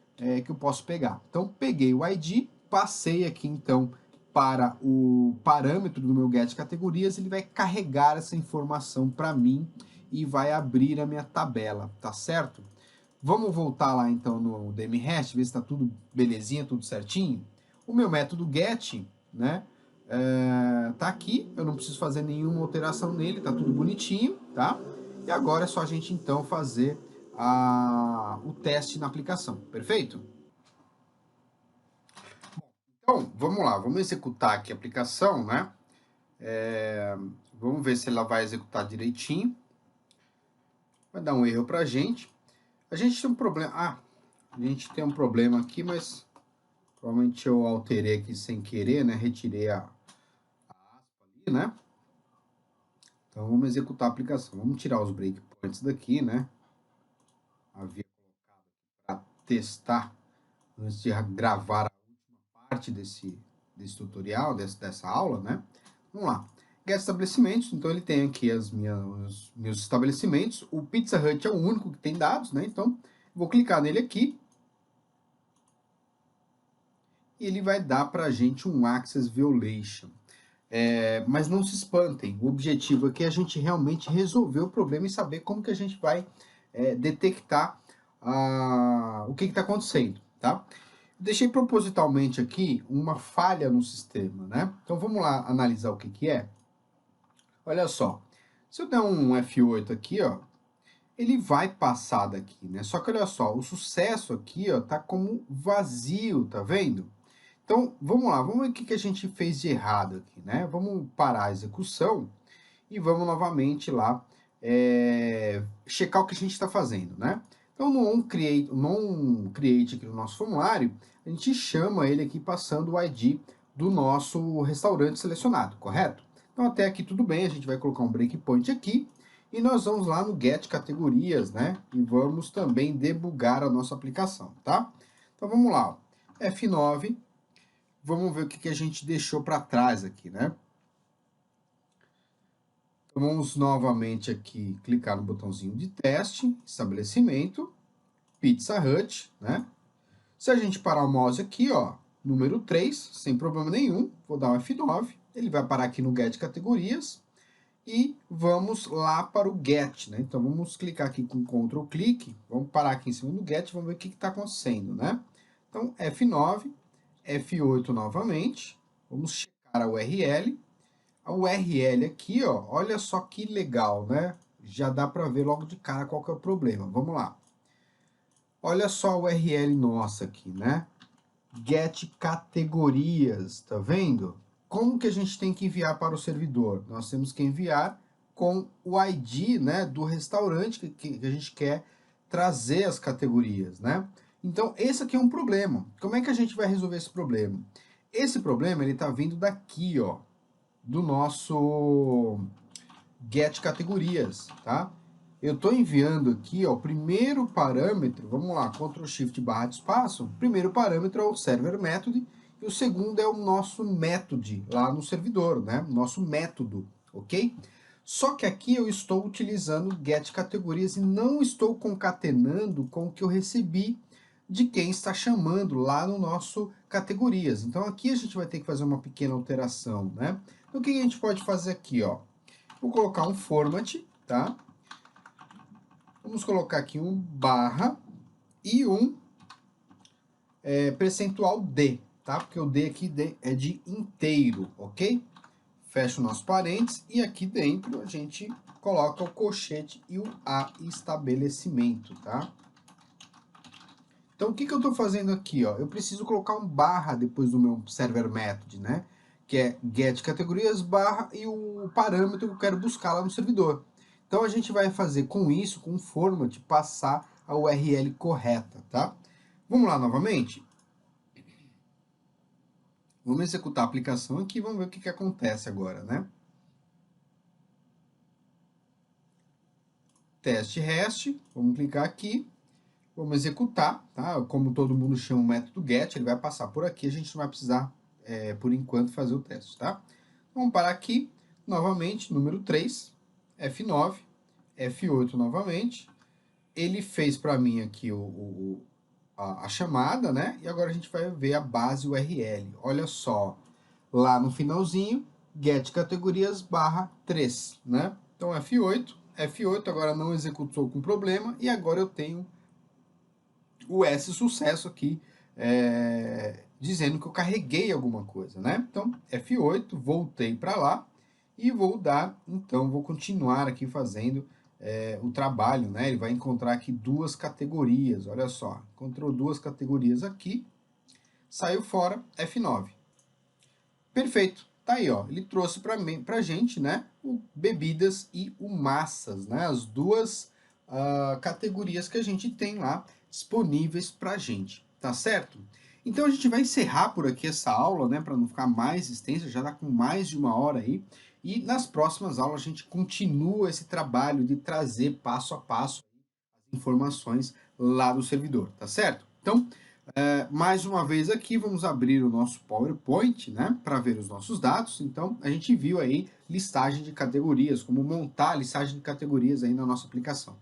que eu posso pegar. Então, peguei o ID, passei aqui então para o parâmetro do meu get categorias, ele vai carregar essa informação para mim e vai abrir a minha tabela, tá certo? Vamos voltar lá então no DMRest, ver se está tudo belezinha, tudo certinho. O meu método get, né, tá aqui, eu não preciso fazer nenhuma alteração nele, tá tudo bonitinho, tá? E agora é só a gente então fazer o teste na aplicação, perfeito? Então, vamos lá, vamos executar aqui a aplicação, né? Vamos ver se ela vai executar direitinho. Vai dar um erro pra gente. A gente tem um problema. A gente tem um problema aqui, mas provavelmente eu alterei aqui sem querer, né? Retirei a aspa ali, né? Então vamos executar a aplicação. Vamos tirar os breakpoints daqui, né? Havia colocado aqui para testar antes de gravar a última parte desse tutorial, dessa aula, né? Vamos lá. Get estabelecimentos, então ele tem aqui os meus estabelecimentos. O Pizza Hut é o único que tem dados, né? Então vou clicar nele aqui. E ele vai dar para a gente um Access Violation. Mas não se espantem, o objetivo aqui é a gente realmente resolver o problema e saber como que a gente vai detectar o que está acontecendo, tá? Deixei propositalmente aqui uma falha no sistema, né? Então vamos lá analisar o que que é. Olha só, se eu der um F8 aqui, ó, ele vai passar daqui, né? Só que olha só, o sucesso aqui, ó, tá como vazio, tá vendo? Então, vamos lá, vamos ver o que a gente fez de errado aqui, né? Vamos parar a execução e vamos novamente lá checar o que a gente está fazendo, né? Então, no onCreate aqui no nosso formulário, a gente chama ele aqui passando o ID do nosso restaurante selecionado, correto? Então, até aqui tudo bem, a gente vai colocar um breakpoint aqui e nós vamos lá no get categorias, né? E vamos também debugar a nossa aplicação, tá? Então, vamos lá, ó. F9, vamos ver o que a gente deixou para trás aqui, né? Então, vamos novamente aqui clicar no botãozinho de teste, estabelecimento, Pizza Hut, né? Se a gente parar o mouse aqui, ó, número 3, sem problema nenhum, vou dar um F9, ele vai parar aqui no get categorias e vamos lá para o get, né? Então vamos clicar aqui com Ctrl clique, vamos parar aqui em cima do get, vamos ver o que está acontecendo, né? Então F9, F8 novamente, vamos checar a URL. A URL aqui, ó, olha só que legal, né? Já dá para ver logo de cara qual que é o problema. Vamos lá. Olha só a URL nossa aqui, né? Get categorias, tá vendo? Como que a gente tem que enviar para o servidor? Nós temos que enviar com o ID, né, do restaurante que a gente quer trazer as categorias, né? Então, esse aqui é um problema. Como é que a gente vai resolver esse problema? Esse problema, ele está vindo daqui, ó, do nosso get categorias, tá? Eu estou enviando aqui, ó, o primeiro parâmetro, vamos lá, Ctrl Shift barra de espaço, o primeiro parâmetro é o server method, e o segundo é o nosso method lá no servidor, né? Nosso método, ok? Só que aqui eu estou utilizando get categorias e não estou concatenando com o que eu recebi de quem está chamando lá no nosso categorias. Então aqui a gente vai ter que fazer uma pequena alteração, né? Então o que a gente pode fazer aqui, ó? Vou colocar um format, tá? Vamos colocar aqui um barra e um percentual D, tá? Porque o D aqui é de inteiro, ok? Fecha o nosso parênteses e aqui dentro a gente coloca o colchete e o A estabelecimento, tá? Então o que eu estou fazendo aqui, ó? Eu preciso colocar um barra depois do meu server method, né? Que é get categorias barra e o parâmetro que eu quero buscar lá no servidor. Então a gente vai fazer com isso, com o format, passar a URL correta, tá? Vamos lá novamente? Vamos executar a aplicação aqui e vamos ver o que acontece agora, né? Teste REST, vamos clicar aqui, vamos executar, tá? Como todo mundo chama o método get, ele vai passar por aqui, a gente não vai precisar, por enquanto, fazer o teste, tá? Vamos parar aqui, novamente, número 3, F9, F8 novamente, ele fez para mim aqui a chamada, né? E agora a gente vai ver a base URL. Olha só, lá no finalzinho, get categorias barra 3, né? Então F8 agora não executou com problema, e agora eu tenho o S sucesso aqui, dizendo que eu carreguei alguma coisa, né? Então, F8, voltei para lá, e vou dar, então, vou continuar aqui fazendo o trabalho, né? Ele vai encontrar aqui duas categorias, olha só, encontrou duas categorias aqui, saiu fora, F9. Perfeito, tá aí, ó, ele trouxe pra gente, né, o bebidas e o massas, né, as duas categorias que a gente tem lá disponíveis pra gente, tá certo? Então a gente vai encerrar por aqui essa aula, né, para não ficar mais extensa, já tá com mais de 1 hora aí, e nas próximas aulas a gente continua esse trabalho de trazer passo a passo as informações lá do servidor, tá certo? Então, mais uma vez aqui, vamos abrir o nosso PowerPoint, né, para ver os nossos dados. Então, a gente viu aí listagem de categorias, como montar a listagem de categorias aí na nossa aplicação.